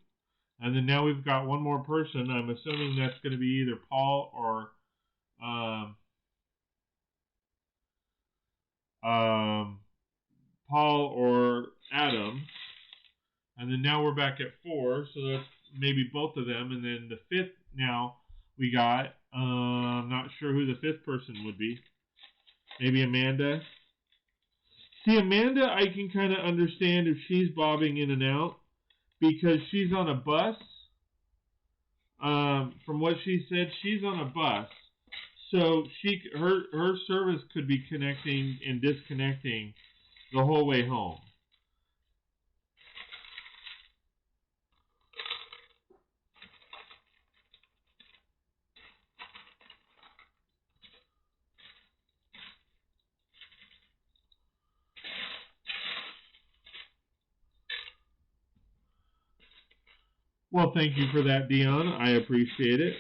And then now we've got one more person. I'm assuming that's going to be either Paul or Paul or Adam. And then now we're back at 4, so that's maybe both of them. And then the 5th now we got, I'm not sure who the 5th person would be. Maybe Amanda. See, Amanda, I can kind of understand if she's bobbing in and out because she's on a bus. From what she said, she's on a bus, so her service could be connecting and disconnecting the whole way home. Well, thank you for that, Dion. I appreciate it.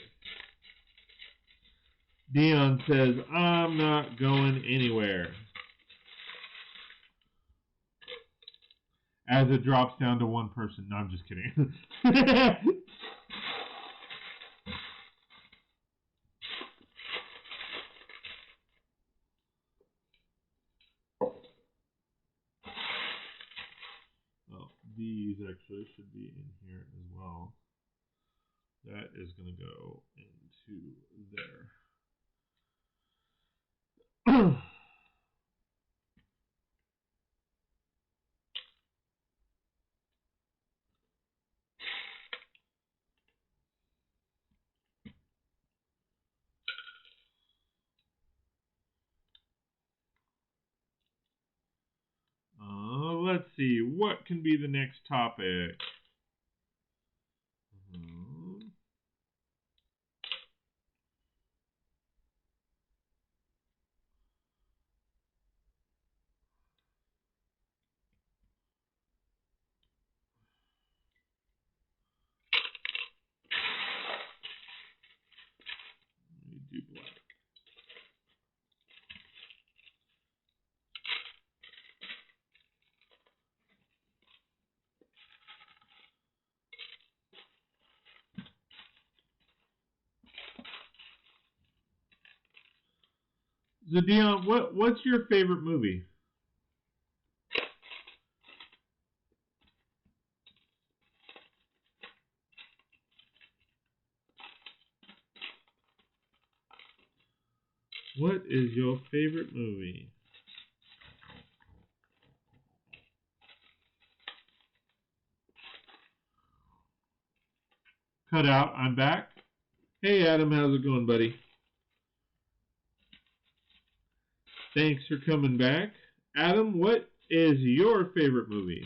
Dion says, I'm not going anywhere. as it drops down to one person. No, I'm just kidding. Well, these actually should be in here as well. That is going to go into there. Let's see. What can be the next topic? Let me do black. So Dion, what's your favorite movie? What is your favorite movie? Cut out. I'm back. Hey Adam, how's it going, buddy? Thanks for coming back. Adam, what is your favorite movie?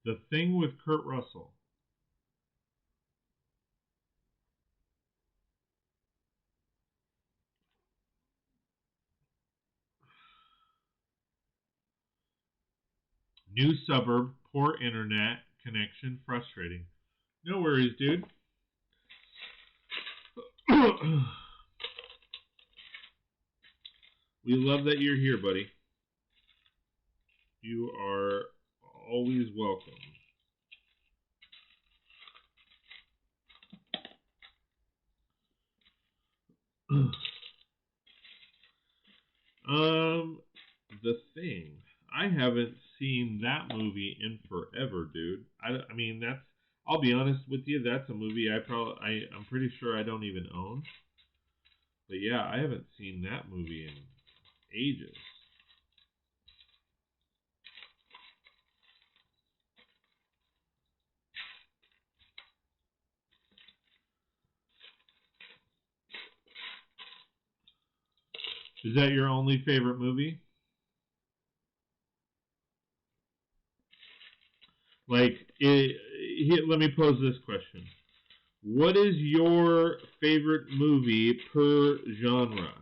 The Thing with Kurt Russell. New suburb, poor internet connection, frustrating. No worries, dude. We love that you're here, buddy. You are always welcome. The Thing. I haven't seen that movie in forever, dude. I mean, that's. I'll be honest with you. That's a movie I'm pretty sure I don't even own. But yeah, I haven't seen that movie in ages. Is that your only favorite movie? Like, let me pose this question. What is your favorite movie per genre?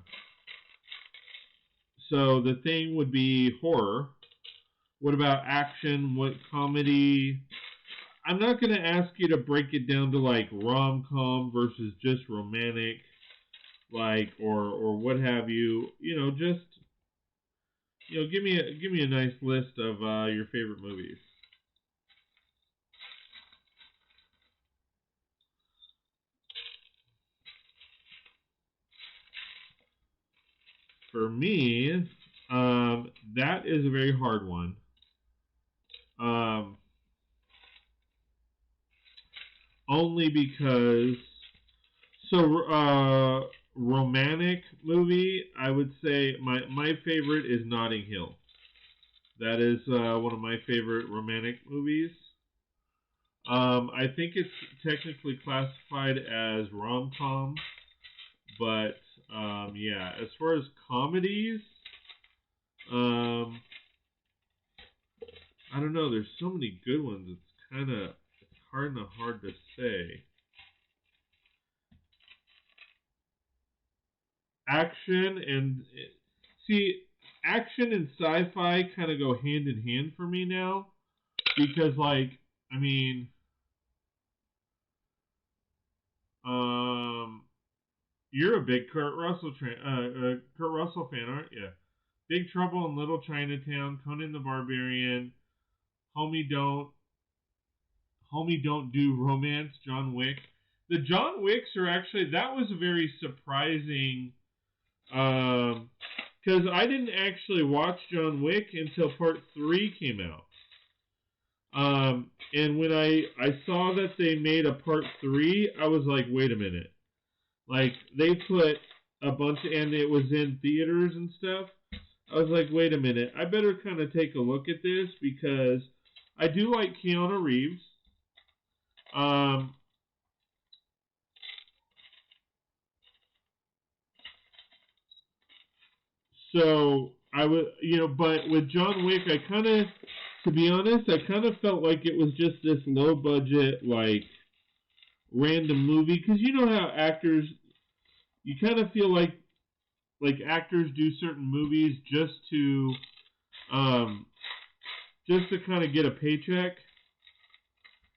So the Thing would be horror. What about action? What comedy? I'm not going to ask you to break it down to like rom-com versus just romantic, like or what have you. Just give me a nice list of your favorite movies. For me, that is a very hard one. Only because, romantic movie, I would say my favorite is Notting Hill. That is one of my favorite romantic movies. I think it's technically classified as rom-com, but yeah, as far as comedies, um, I don't know. There's so many good ones. It's hard to say. Action and see, action and sci-fi kind of go hand in hand for me now because, like, I mean, um, you're a big Kurt Russell fan, aren't you? Big Trouble in Little Chinatown, Conan the Barbarian, Homie Don't, Homie Don't Do Romance, John Wick. The John Wicks are actually that was a very surprising because I didn't actually watch John Wick until part 3 came out. And when I saw that they made a part 3, I was like, wait a minute. Like, they put a bunch, and it was in theaters and stuff. I was like, wait a minute. I better kind of take a look at this because I do like Keanu Reeves. Um, so I would, but with John Wick, I kind of, to be honest, I kind of felt like it was just this low budget, like, random movie. Because you know how actors, you kind of feel like actors do certain movies um, just to kind of get a paycheck.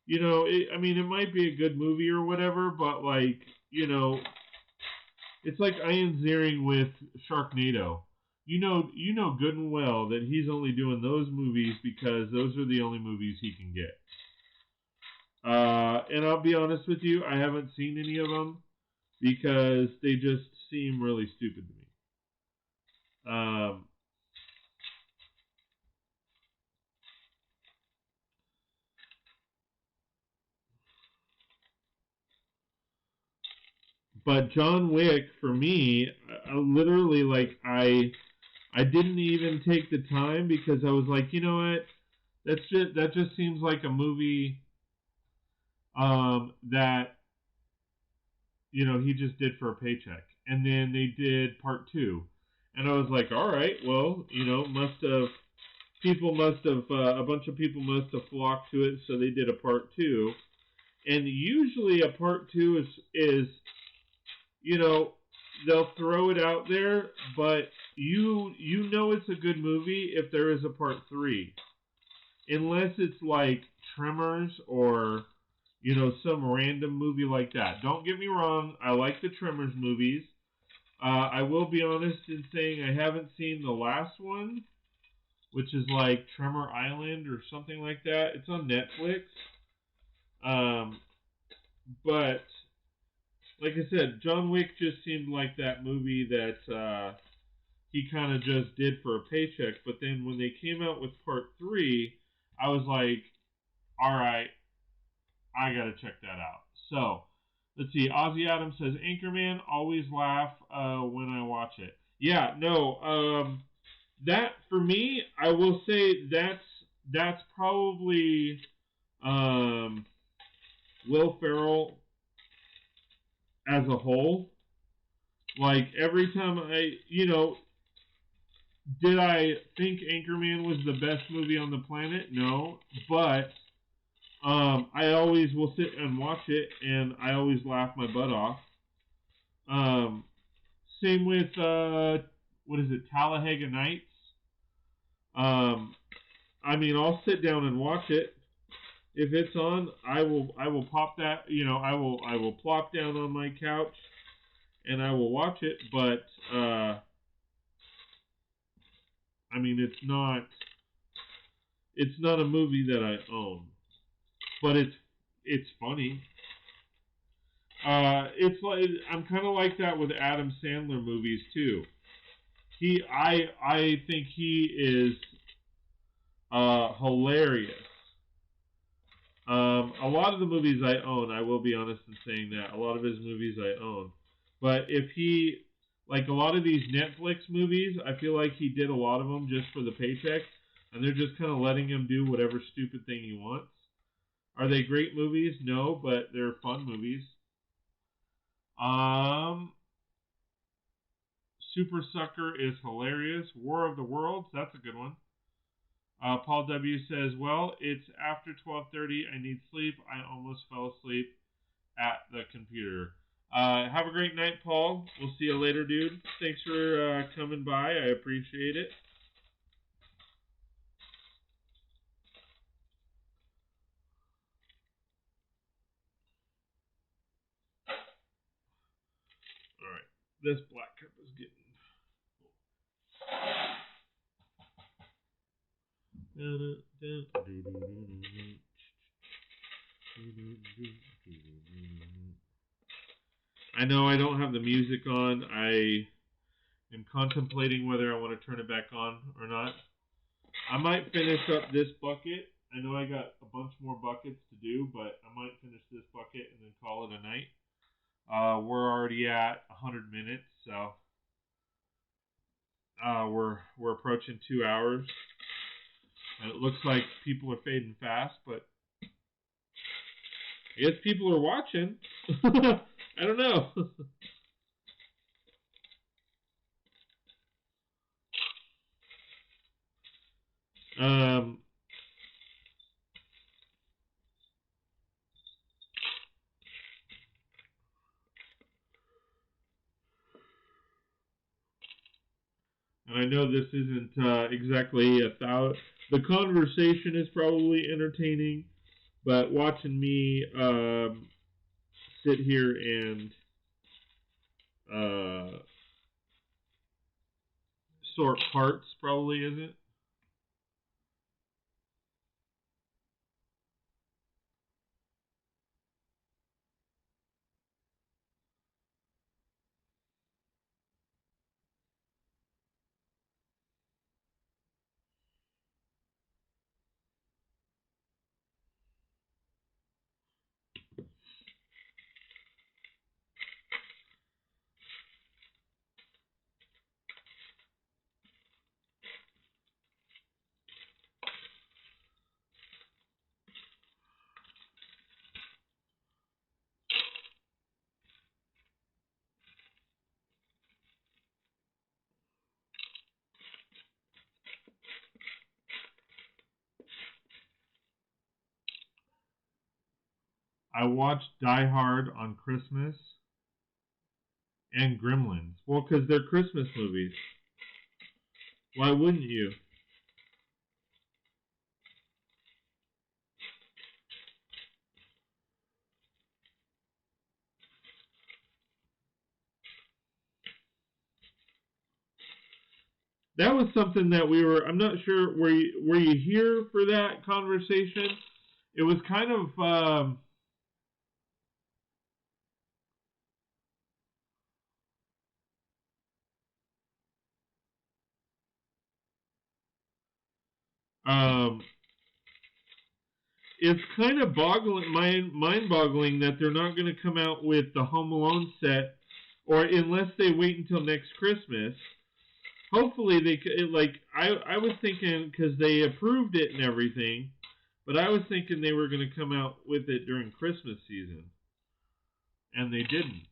I mean, it might be a good movie or whatever, but like, it's like Ian Ziering with Sharknado. You know good and well that he's only doing those movies because those are the only movies he can get. And I'll be honest with you, I haven't seen any of them because they just seem really stupid to me. Um, but John Wick for me, literally like I didn't even take the time because I was like, you know what? That just seems like a movie that he just did for a paycheck. And then they did part 2. And I was like, all right, well, a bunch of people must have flocked to it, so they did a part 2. And usually a part 2 is you know, they'll throw it out there, but you know it's a good movie if there is a part 3. Unless it's like Tremors or some random movie like that. Don't get me wrong, I like the Tremors movies. I will be honest in saying I haven't seen the last one, which is like Tremor Island or something like that. It's on Netflix. Um, but like I said, John Wick just seemed like that movie that he kind of just did for a paycheck. But then when they came out with part 3, I was like, all right, I got to check that out. So, let's see. Ozzy Adams says, Anchorman, always laugh when I watch it. Yeah, no, that, for me, I will say that's probably um, Will Ferrell as a whole. Like, every time did I think Anchorman was the best movie on the planet? No, but I always will sit and watch it, and I always laugh my butt off. Um, Same with what is it, Talladega Nights? Um, I mean, I'll sit down and watch it. If it's on, I will pop that. I will plop down on my couch and I will watch it. But I mean, it's not a movie that I own, but it's funny. It's like I'm kind of like that with Adam Sandler movies too. I think he is hilarious. A lot of the movies I own, I will be honest in saying that a lot of his movies I own. But if he like a lot of these Netflix movies, I feel like he did a lot of them just for the paycheck. And they're just kind of letting him do whatever stupid thing he wants. Are they great movies? No, but they're fun movies. Super Sucker is hilarious. War of the Worlds, that's a good one. Paul W. says, well, it's after 12:30. I need sleep. I almost fell asleep at the computer. Have a great night, Paul. We'll see you later, dude. Thanks for coming by. I appreciate it. All right. This black cup is getting... I know I don't have the music on. I am contemplating whether I want to turn it back on or not. I might finish up this bucket. I know I got a bunch more buckets to do, but I might finish this bucket and then call it a night. We're already at 100 minutes, so we're approaching 2 hours, and it looks like people are fading fast, but I guess people are watching. I don't know. And I know this isn't exactly the conversation is probably entertaining, but watching me sit here and sort parts probably isn't. I watched Die Hard on Christmas and Gremlins. Well, because they're Christmas movies. Why wouldn't you? That was something that I'm not sure, were you here for that conversation? It was kind of, um, it's kind of mind-boggling that they're not going to come out with the Home Alone set, or unless they wait until next Christmas. Hopefully they could, I was thinking, because they approved it and everything, but I was thinking they were going to come out with it during Christmas season, and they didn't.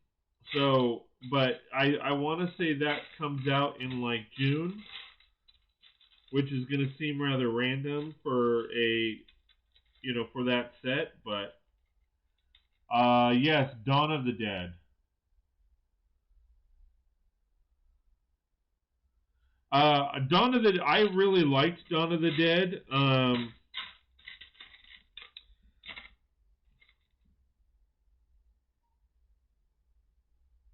So, but I want to say that comes out in like June, which is going to seem rather random for for that set, but yes, Dawn of the Dead. Dawn of the I really liked Dawn of the Dead.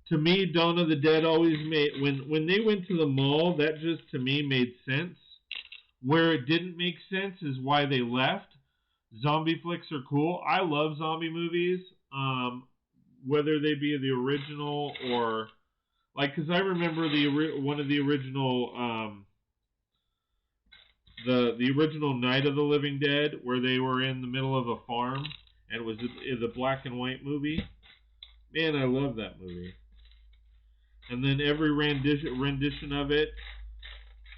To me, Dawn of the Dead always made when they went to the mall. That just to me made sense. Where it didn't make sense is why they left. Zombie flicks are cool. I love zombie movies, whether they be the original or because I remember one of the original the original Night of the Living Dead, where they were in the middle of a farm and it was the black and white movie. Man, I love that movie. And then every rendition of it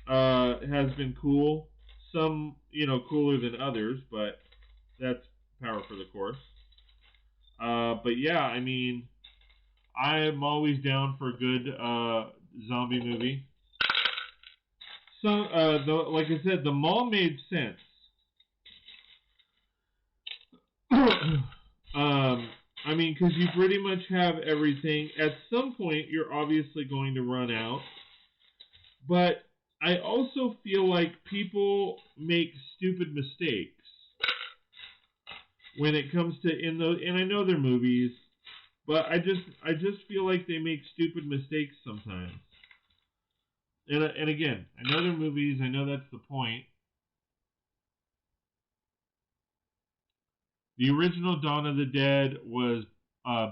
has been cool some, cooler than others, but that's power for the course. But yeah, I mean, I'm always down for a good zombie movie. So, like I said, the mall made sense. I mean, because you pretty much have everything. At some point, you're obviously going to run out. But I also feel like people make stupid mistakes when it comes to and I know they're movies, but I just feel like they make stupid mistakes sometimes. And again, I know they're movies. I know that's the point. The original Dawn of the Dead was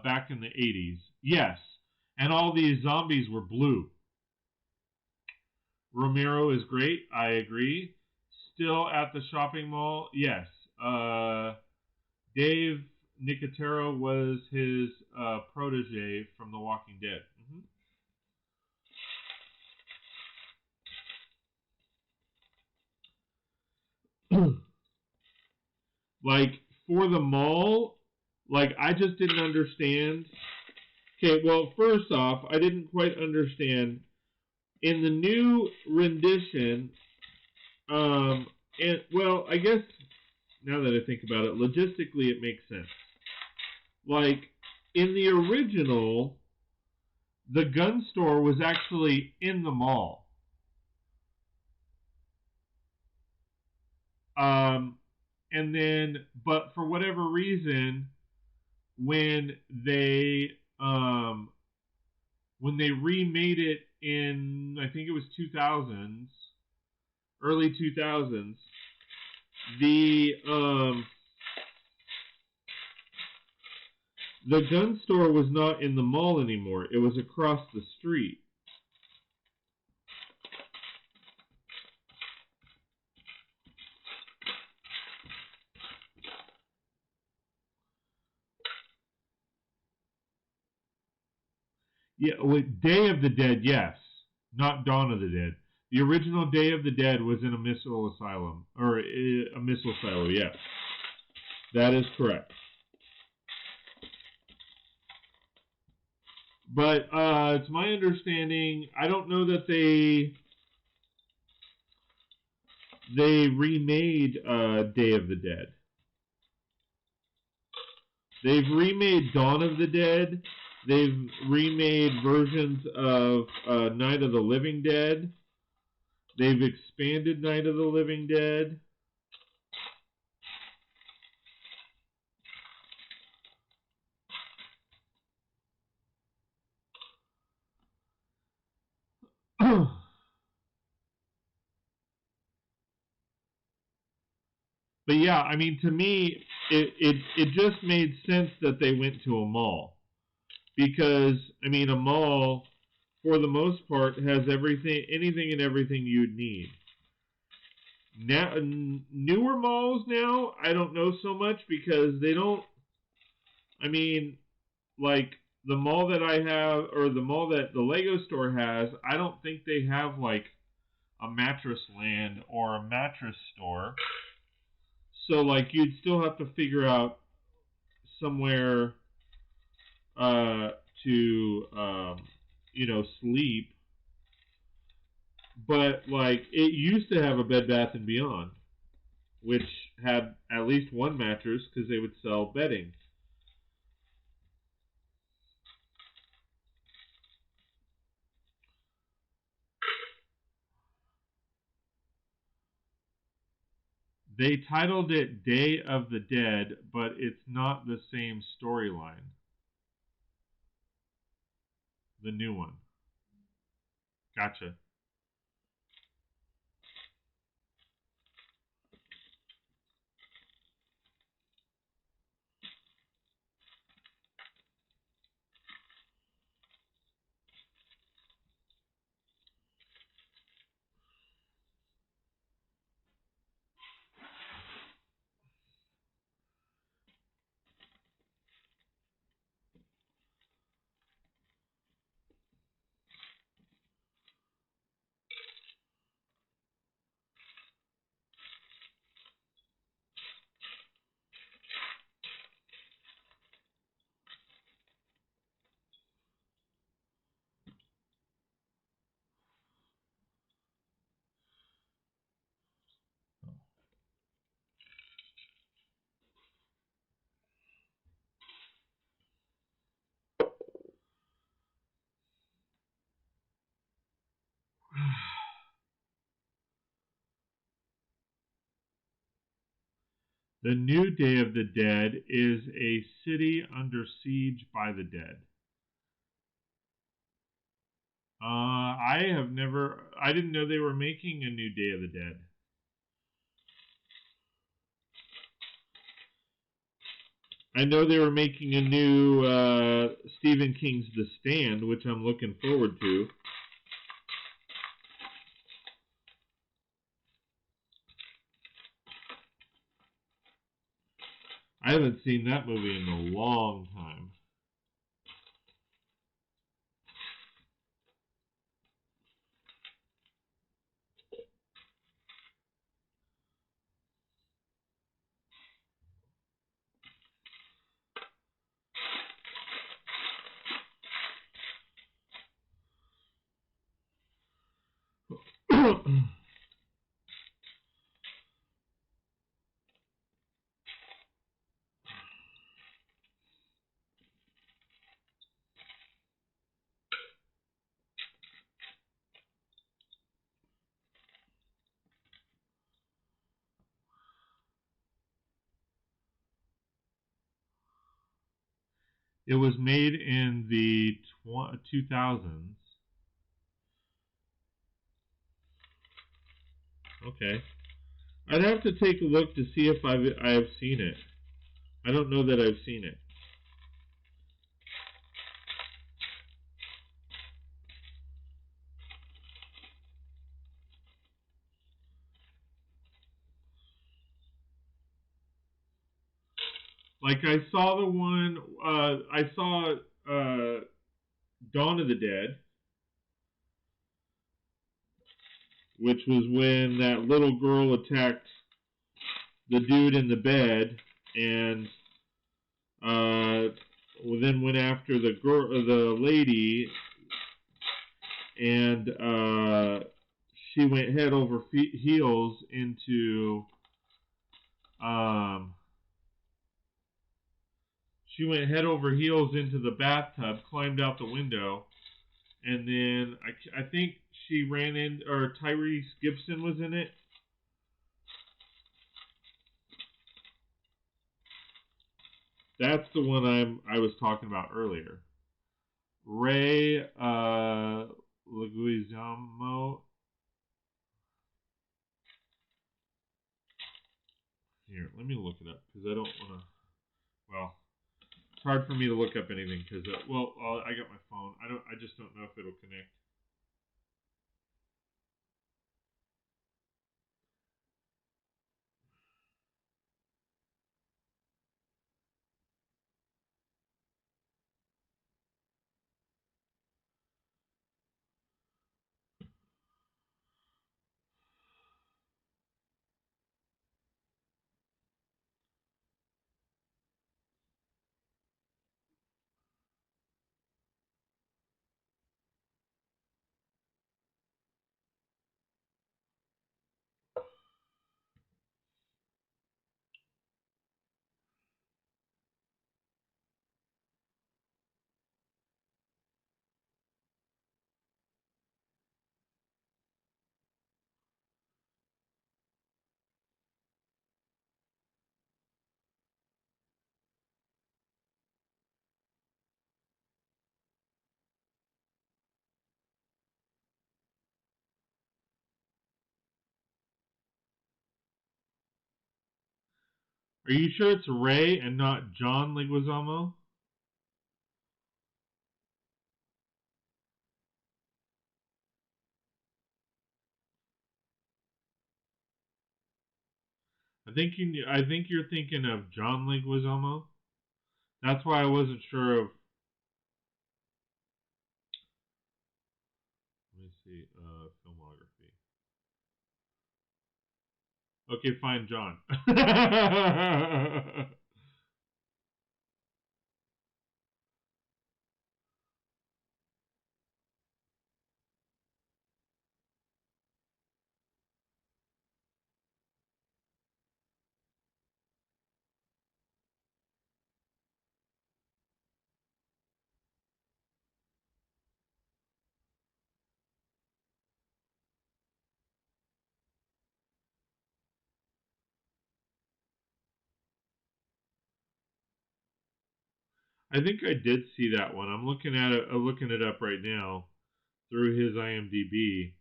back in the 80s. Yes. And all these zombies were blue. Romero is great. I agree. Still at the shopping mall? Yes. Dave Nicotero was his protege from The Walking Dead. Like, for the mall, like, I just didn't understand. Okay, well, first off, I didn't quite understand. In the new rendition, well, I guess, now that I think about it, logistically it makes sense. Like, in the original, the gun store was actually in the mall. And then, but for whatever reason, when they remade it in, I think it was 2000s, early 2000s, the gun store was not in the mall anymore. It was across the street. Yeah, Day of the Dead, yes. Not Dawn of the Dead. The original Day of the Dead was in a missile asylum. Or a missile silo, yes. That is correct. But it's my understanding, I don't know that they remade Day of the Dead. They've remade Dawn of the Dead. They've remade versions of Night of the Living Dead. They've expanded Night of the Living Dead. But yeah, I mean, to me, it just made sense that they went to a mall. Because, I mean, a mall, for the most part, has anything and everything you'd need. Now, newer malls now, I don't know so much because they don't, I mean, like, the mall that I have, or the mall that the Lego store has, I don't think they have, like, a mattress land or a mattress store. So, like, you'd still have to figure out somewhere to, sleep. But, like, it used to have a Bed Bath & Beyond, which had at least one mattress because they would sell bedding. They titled it Day of the Dead, but it's not the same storyline. The new one. Gotcha. The New Day of the Dead is a city under siege by the dead. I didn't know they were making a new Day of the Dead. I know they were making a new Stephen King's The Stand, which I'm looking forward to. I haven't seen that movie in a long time. It was made in the 2000s. Okay. I'd have to take a look to see if I've seen it. I don't know that I've seen it. Like I saw the one, I saw Dawn of the Dead, which was when that little girl attacked the dude in the bed, and then went after the lady, and she went head over heels into the bathtub, climbed out the window, and then I think she ran in, or Tyrese Gibson was in it. That's the one I was talking about earlier. Ray Leguizamo. Here, let me look it up because I don't want to. Well, it's hard for me to look up anything because I got my phone. I just don't know if it'll connect. Are you sure it's Ray and not John Leguizamo? I think you're thinking of John Leguizamo. That's why I wasn't sure of. Let me see, filmography. Okay, fine, John. I think I did see that one. I'm looking at it, looking it up right now through his IMDb.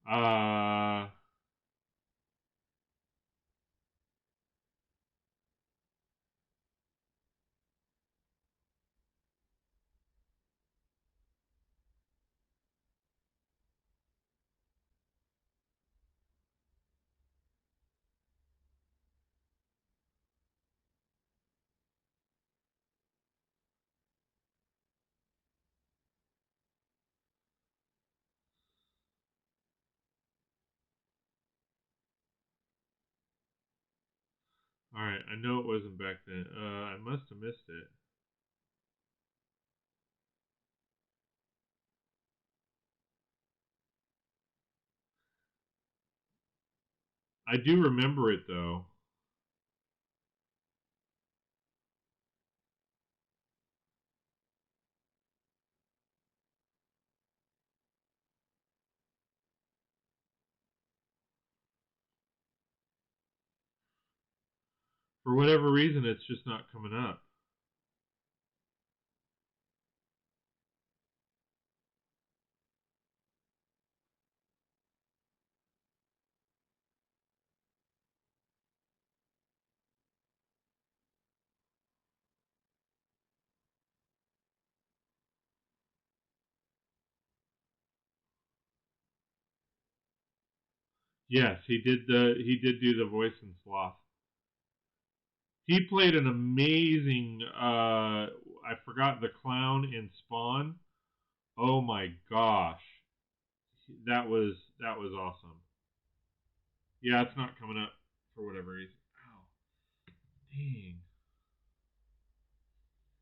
Uh, all right, I know it wasn't back then. I must have missed it. I do remember it though. For whatever reason, it's just not coming up. Yes, he did do the voice in Sloth. He played an amazing. I forgot the clown in Spawn. Oh my gosh, that was awesome. Yeah, it's not coming up for whatever reason. Ow, dang,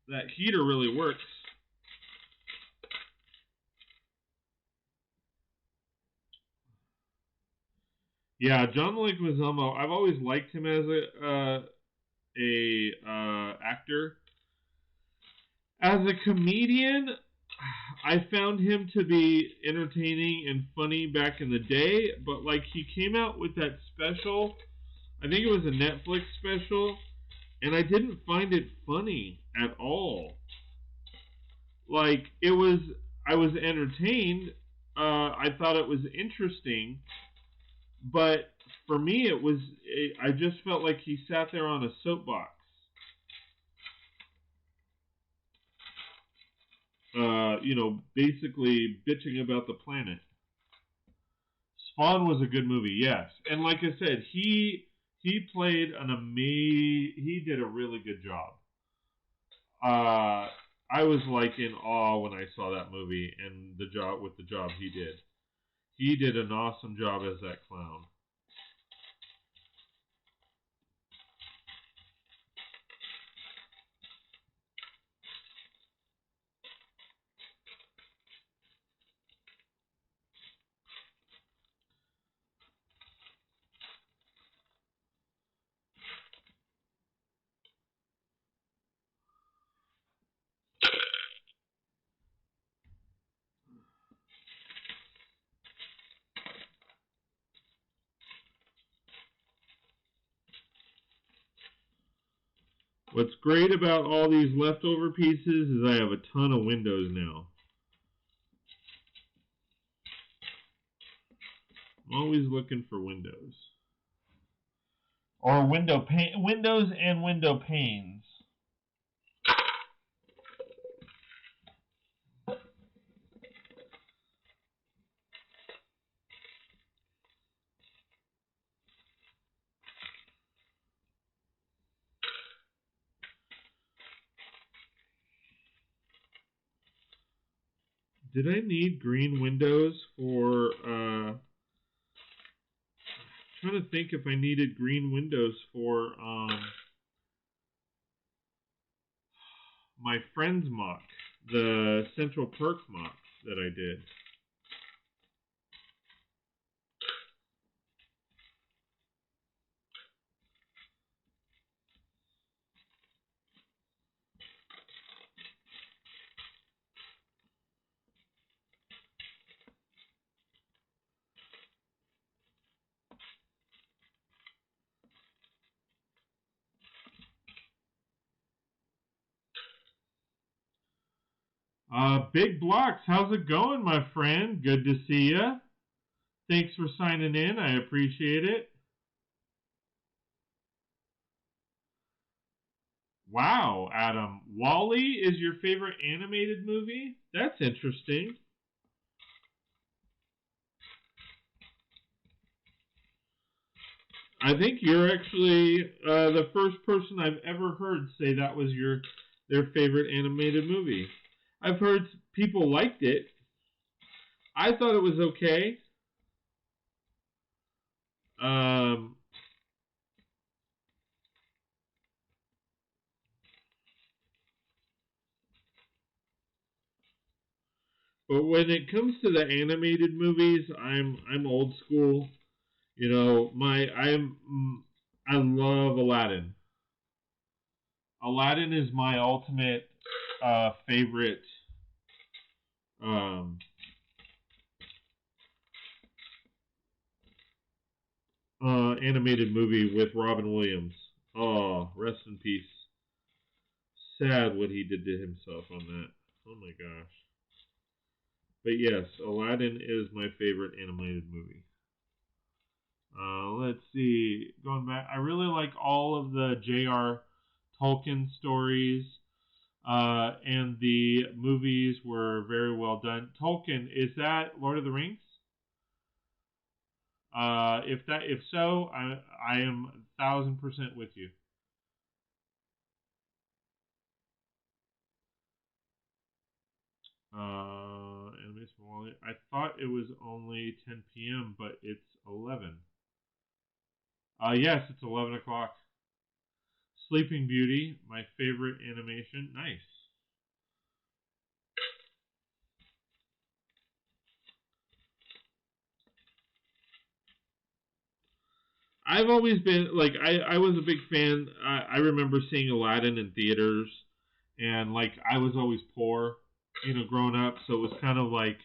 that heater really works. Yeah, John Leguizamo. I've always liked him as a actor. As a comedian, I found him to be entertaining and funny back in the day, but like he came out with that special, I think it was a Netflix special, and I didn't find it funny at all. Like it was, I was entertained. I thought it was interesting, but for me, I just felt like he sat there on a soapbox. Basically bitching about the planet. Spawn was a good movie, yes, and like I said, he played an amazing. He did a really good job. I was like in awe when I saw that movie and the job he did. He did an awesome job as that clown. What's great about all these leftover pieces is I have a ton of windows now. I'm always looking for windows. Or windows and window panes. Did I need green windows for trying to think if I needed green windows for my friend's mock, the Central Perk mock that I did. Big Blocks, how's it going, my friend? Good to see ya. Thanks for signing in. I appreciate it. Wow, Adam. Wall-E is your favorite animated movie? That's interesting. I think you're actually the first person I've ever heard say that was their favorite animated movie. I've heard people liked it. I thought it was okay. Um, but when it comes to the animated movies, I'm old school. You know, I love Aladdin. Aladdin is my ultimate favorite um, animated movie with Robin Williams. Oh, rest in peace. Sad what he did to himself on that. Oh my gosh. But yes, Aladdin is my favorite animated movie. Let's see. Going back, I really like all of the J.R. Tolkien stories, and the movies were very well done. Tolkien, is that Lord of the Rings? If so, I am 1,000% with you. Animation Wall-E. I thought it was only 10 p.m., but it's 11. Yes, it's 11 o'clock. Sleeping Beauty, my favorite animation. Nice. I've always been like I was a big fan. I remember seeing Aladdin in theaters, and like I was always poor, growing up. So it was kind of like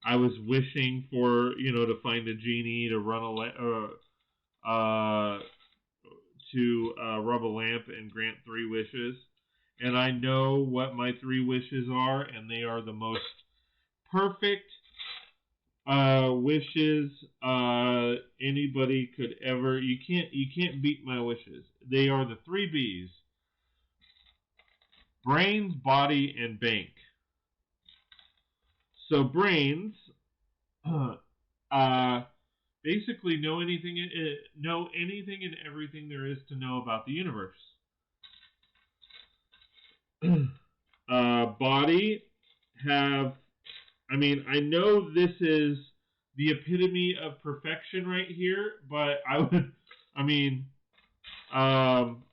I was wishing for to find a genie to uh, rub a lamp and grant three wishes. And I know what my three wishes are, and they are the most perfect wishes anybody could ever. You can't beat my wishes. They are the three B's: brains, body, and bank. So brains, uh, basically know anything and everything there is to know about the universe. Body, have I mean, I know this is the epitome of perfection right here, but I mean, um,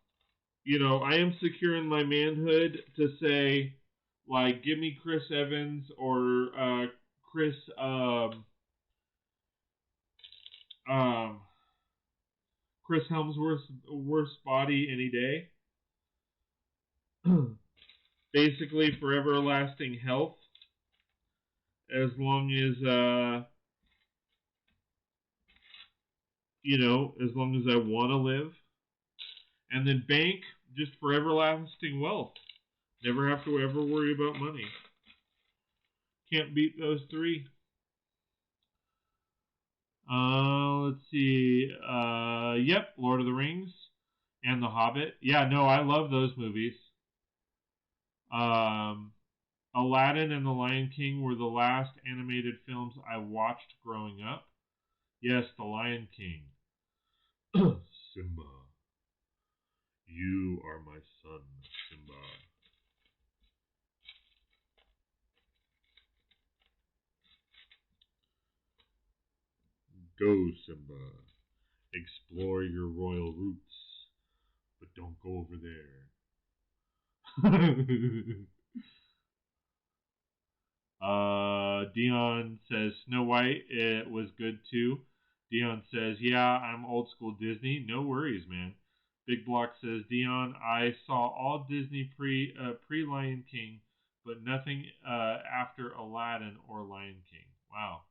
I am secure in my manhood to say, like, give me Chris Evans or Chris, um, Chris Helmsworth's worst body any day. Basically, for everlasting health, as long as as long as I want to live. And then bank, just for everlasting wealth. Never have to ever worry about money. Can't beat those three. Let's see. Yep, Lord of the Rings and The Hobbit. Yeah, no, I love those movies. Um, Aladdin and The Lion King were the last animated films I watched growing up. Yes, The Lion King. Simba, you are my son, Simba. Go, Simba. Explore your royal roots, but don't go over there. Dion says Snow White, it was good too. Dion says, yeah, I'm old school Disney. No worries, man. Big Block says, Dion, I saw all Disney pre Lion King, but nothing after Aladdin or Lion King. Wow.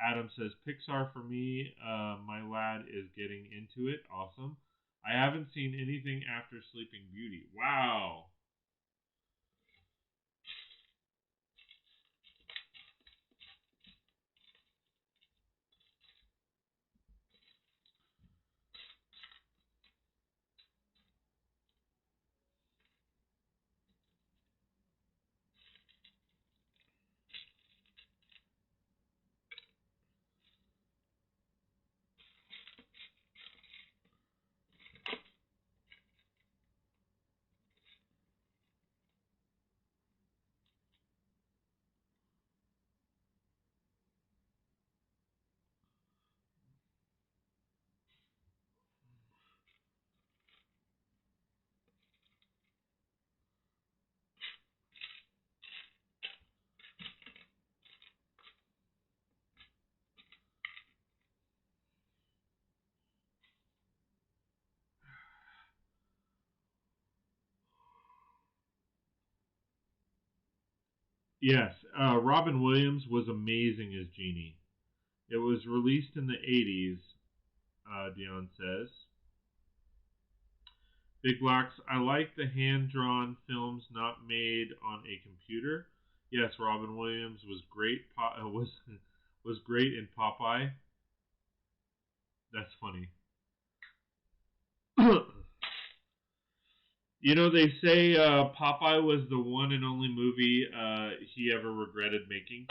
Adam says, Pixar for me. My lad is getting into it. Awesome. I haven't seen anything after Sleeping Beauty. Wow. Yes, Robin Williams was amazing as Genie. It was released in the 80s, Dion says. Big Blocks, I like the hand-drawn films not made on a computer. Yes, Robin Williams was great. Was great in Popeye. That's funny. You know, they say Popeye was the one and only movie he ever regretted making.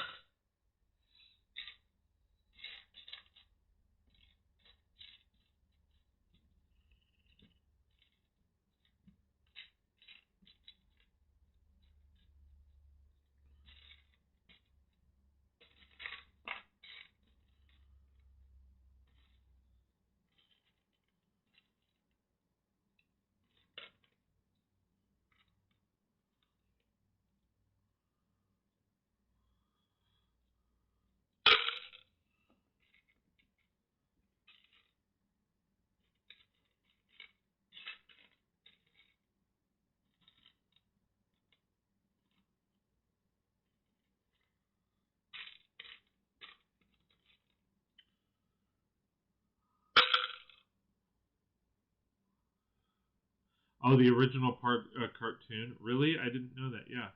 Oh, the original cartoon. Really? I didn't know that. Yeah.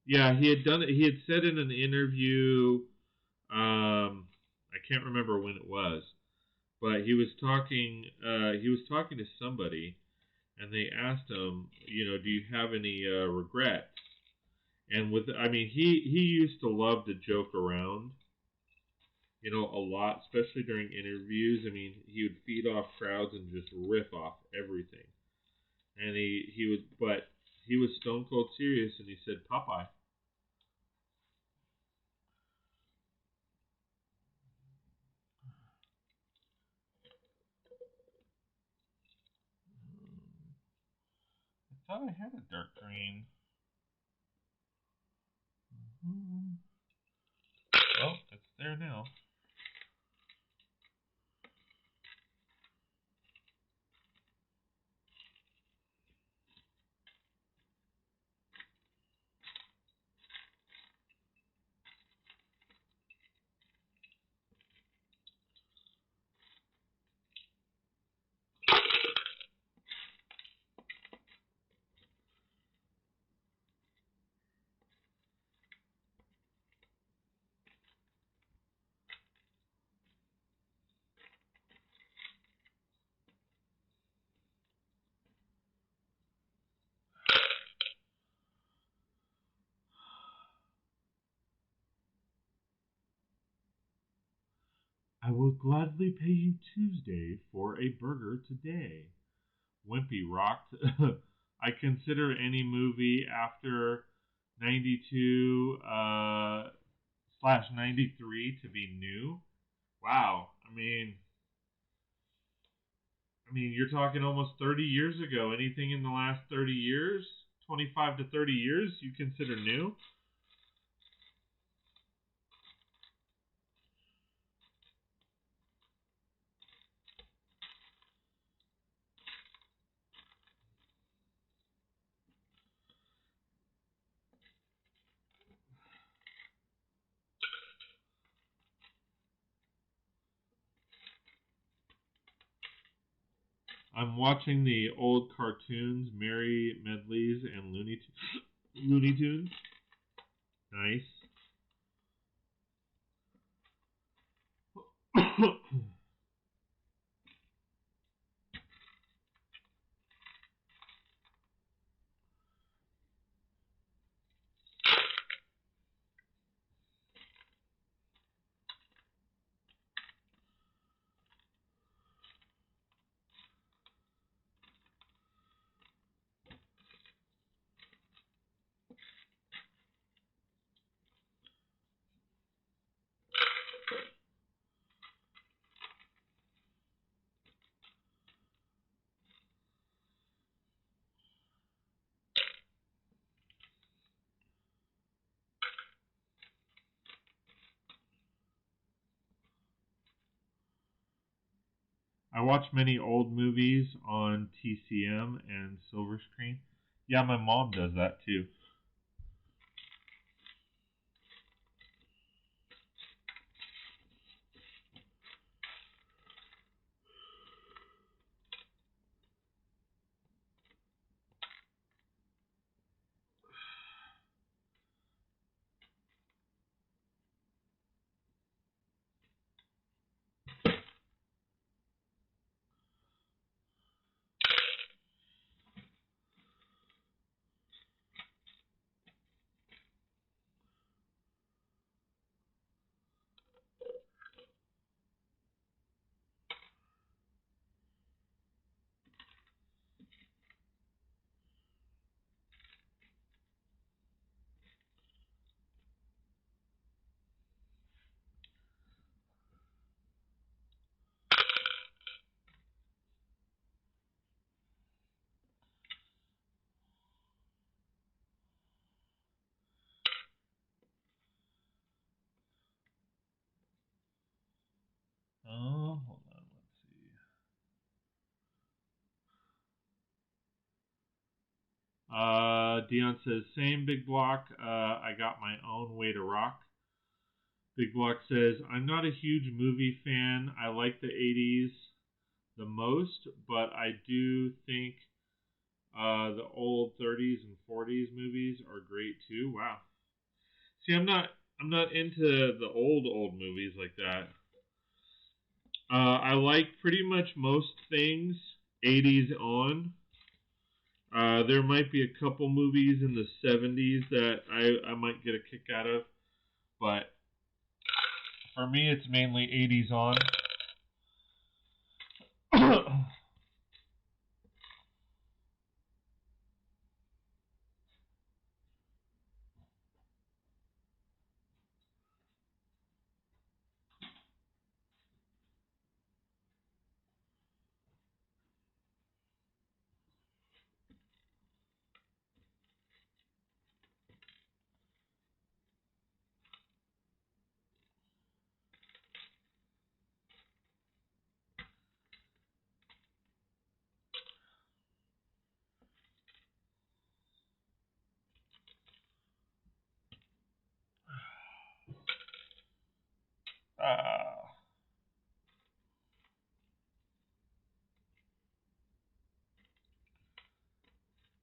Yeah, he had done it. He had said in an interview, I can't remember when it was, but he was talking. He was talking to somebody, and they asked him, you know, do you have any regrets? And with, I mean, he used to love to joke around, you know, a lot, especially during interviews. I mean, he would feed off crowds and just riff off everything. And he would, but he was stone cold serious, and he said Popeye. I thought I had a dark green. Well, it's there now. I will gladly pay you Tuesday for a burger today. Wimpy rocked. I consider any movie after 92 slash 93 to be new. Wow. I mean, you're talking almost 30 years ago. Anything in the last 30 years, 25 to 30 years, you consider new? I'm watching the old cartoons, Merry Medleys and Looney Tunes. Nice. I watch many old movies on TCM and Silver Screen. Yeah, my mom does that too. Dion says, same Big Block. I got my own way to rock. Big Block says, I'm not a huge movie fan. I like the 80s the most, but I do think the old 30s and 40s movies are great too. Wow. See, I'm not into the old movies like that. I like pretty much most things 80s on. There might be a couple movies in the 70s that I might get a kick out of, but for me it's mainly 80s on.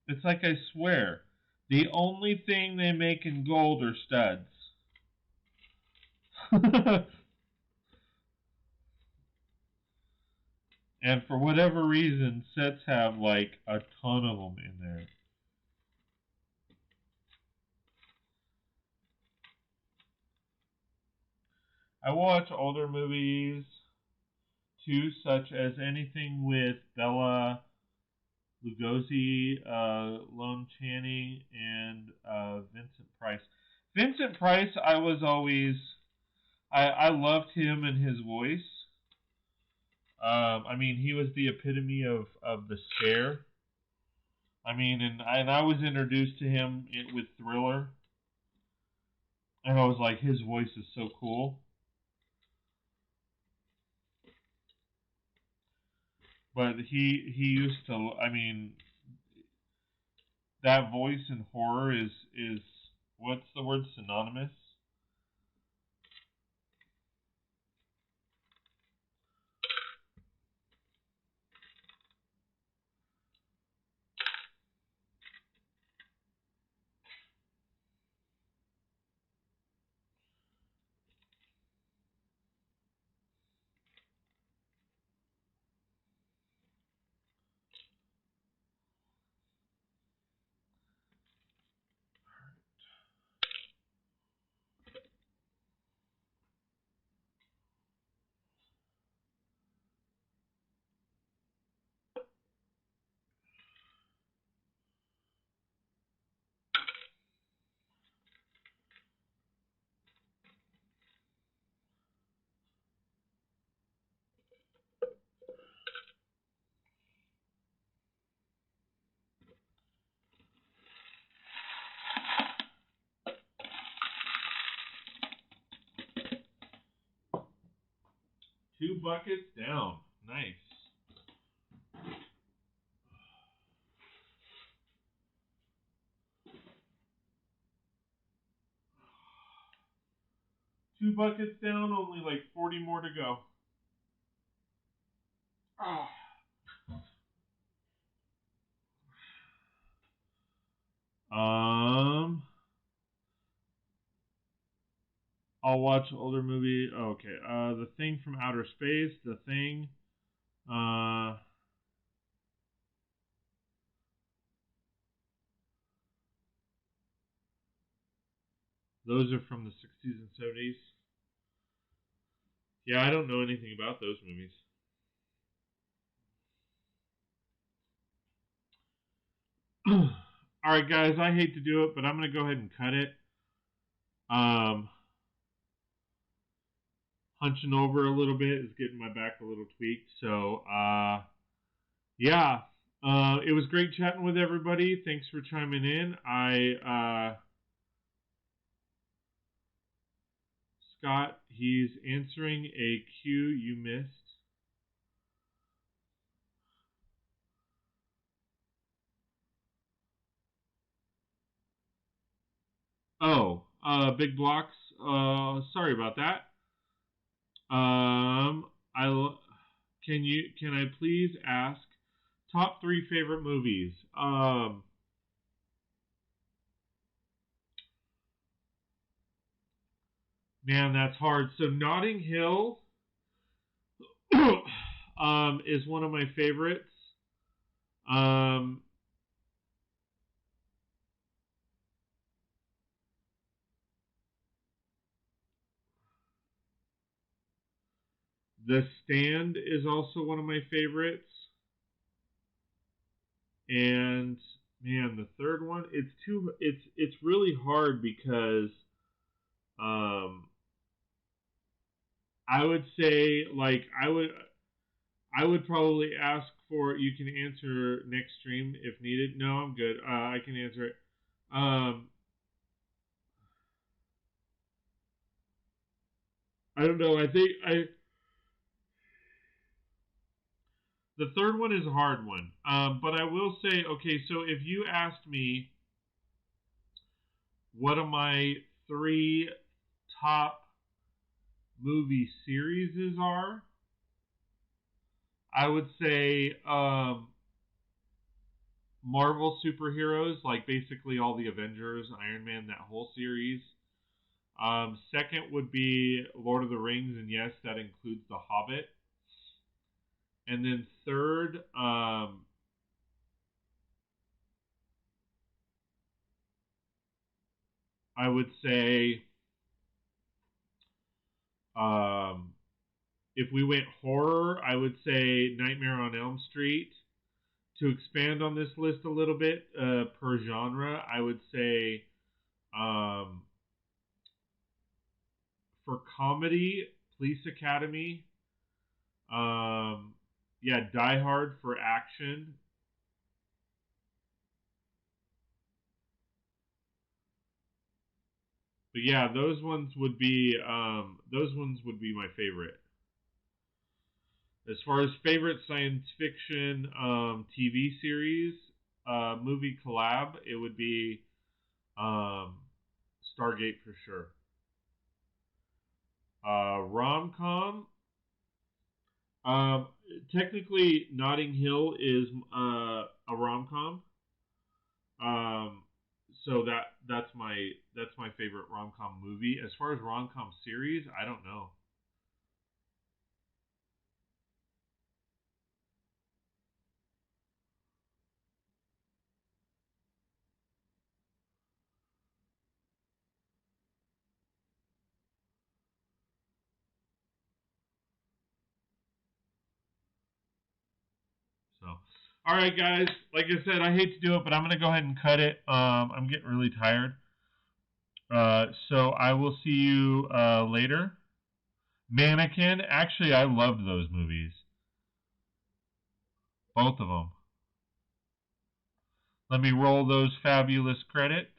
It's like, I swear, the only thing they make in gold are studs. And for whatever reason, sets have like a ton of them in there. I watch older movies too, such as anything with Bella Lugosi, Lon Chaney, and Vincent Price. Vincent Price, I loved him and his voice. I mean, he was the epitome of the scare. I mean, and I was introduced to him with Thriller, and I was like, his voice is so cool. But he used to. I mean, that voice in horror is what's the word, synonymous? Two buckets down. Nice. Two buckets down, only like 40 more to go. Oh. I'll watch older movie. Oh, okay. The Thing from Outer Space. The Thing. Those are from the 60s and 70s. Yeah, I don't know anything about those movies. All right, guys. I hate to do it, but I'm gonna go ahead and cut it. Hunching over a little bit is getting my back a little tweaked. So, yeah. It was great chatting with everybody. Thanks for chiming in. Scott, he's answering a cue you missed. Big Blocks. Sorry about that. Can I please ask top 3 favorite movies? Man, that's hard. So Notting Hill is one of my favorites. The Stand is also one of my favorites. And man, the third one, it's really hard because I would say I would probably ask for, you can answer next stream if needed. No, I'm good. I can answer it. I don't know. The third one is a hard one. But I will say, okay, so if you asked me what are my 3 top movie series are, I would say Marvel superheroes, like basically all the Avengers, Iron Man, that whole series. Second would be Lord of the Rings, and yes, that includes The Hobbit. And then third, I would say, if we went horror, I would say Nightmare on Elm Street. To expand on this list a little bit, per genre, I would say, for comedy, Police Academy. Die Hard for action. But yeah, those ones would be my favorite. As far as favorite science fiction TV series, movie collab, it would be Stargate for sure. Rom-com. Technically, Notting Hill is a rom-com. So that's my favorite rom-com movie. As far as rom-com series, I don't know. So, all right, guys. Like I said, I hate to do it, but I'm gonna go ahead and cut it. I'm getting really tired. So I will see you later. Mannequin. Actually, I loved those movies. Both of them. Let me roll those fabulous credits.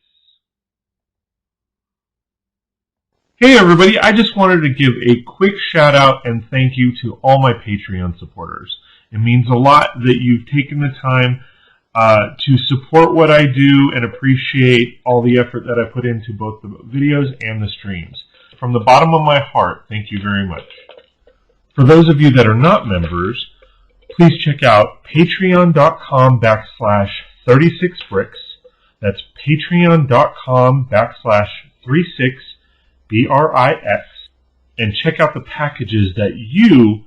Hey everybody, I just wanted to give a quick shout out and thank you to all my Patreon supporters. It means a lot that you've taken the time to support what I do and appreciate all the effort that I put into both the videos and the streams. From the bottom of my heart, thank you very much. For those of you that are not members, please check out patreon.com/36bricks. That's patreon.com/36bricks, and check out the packages that you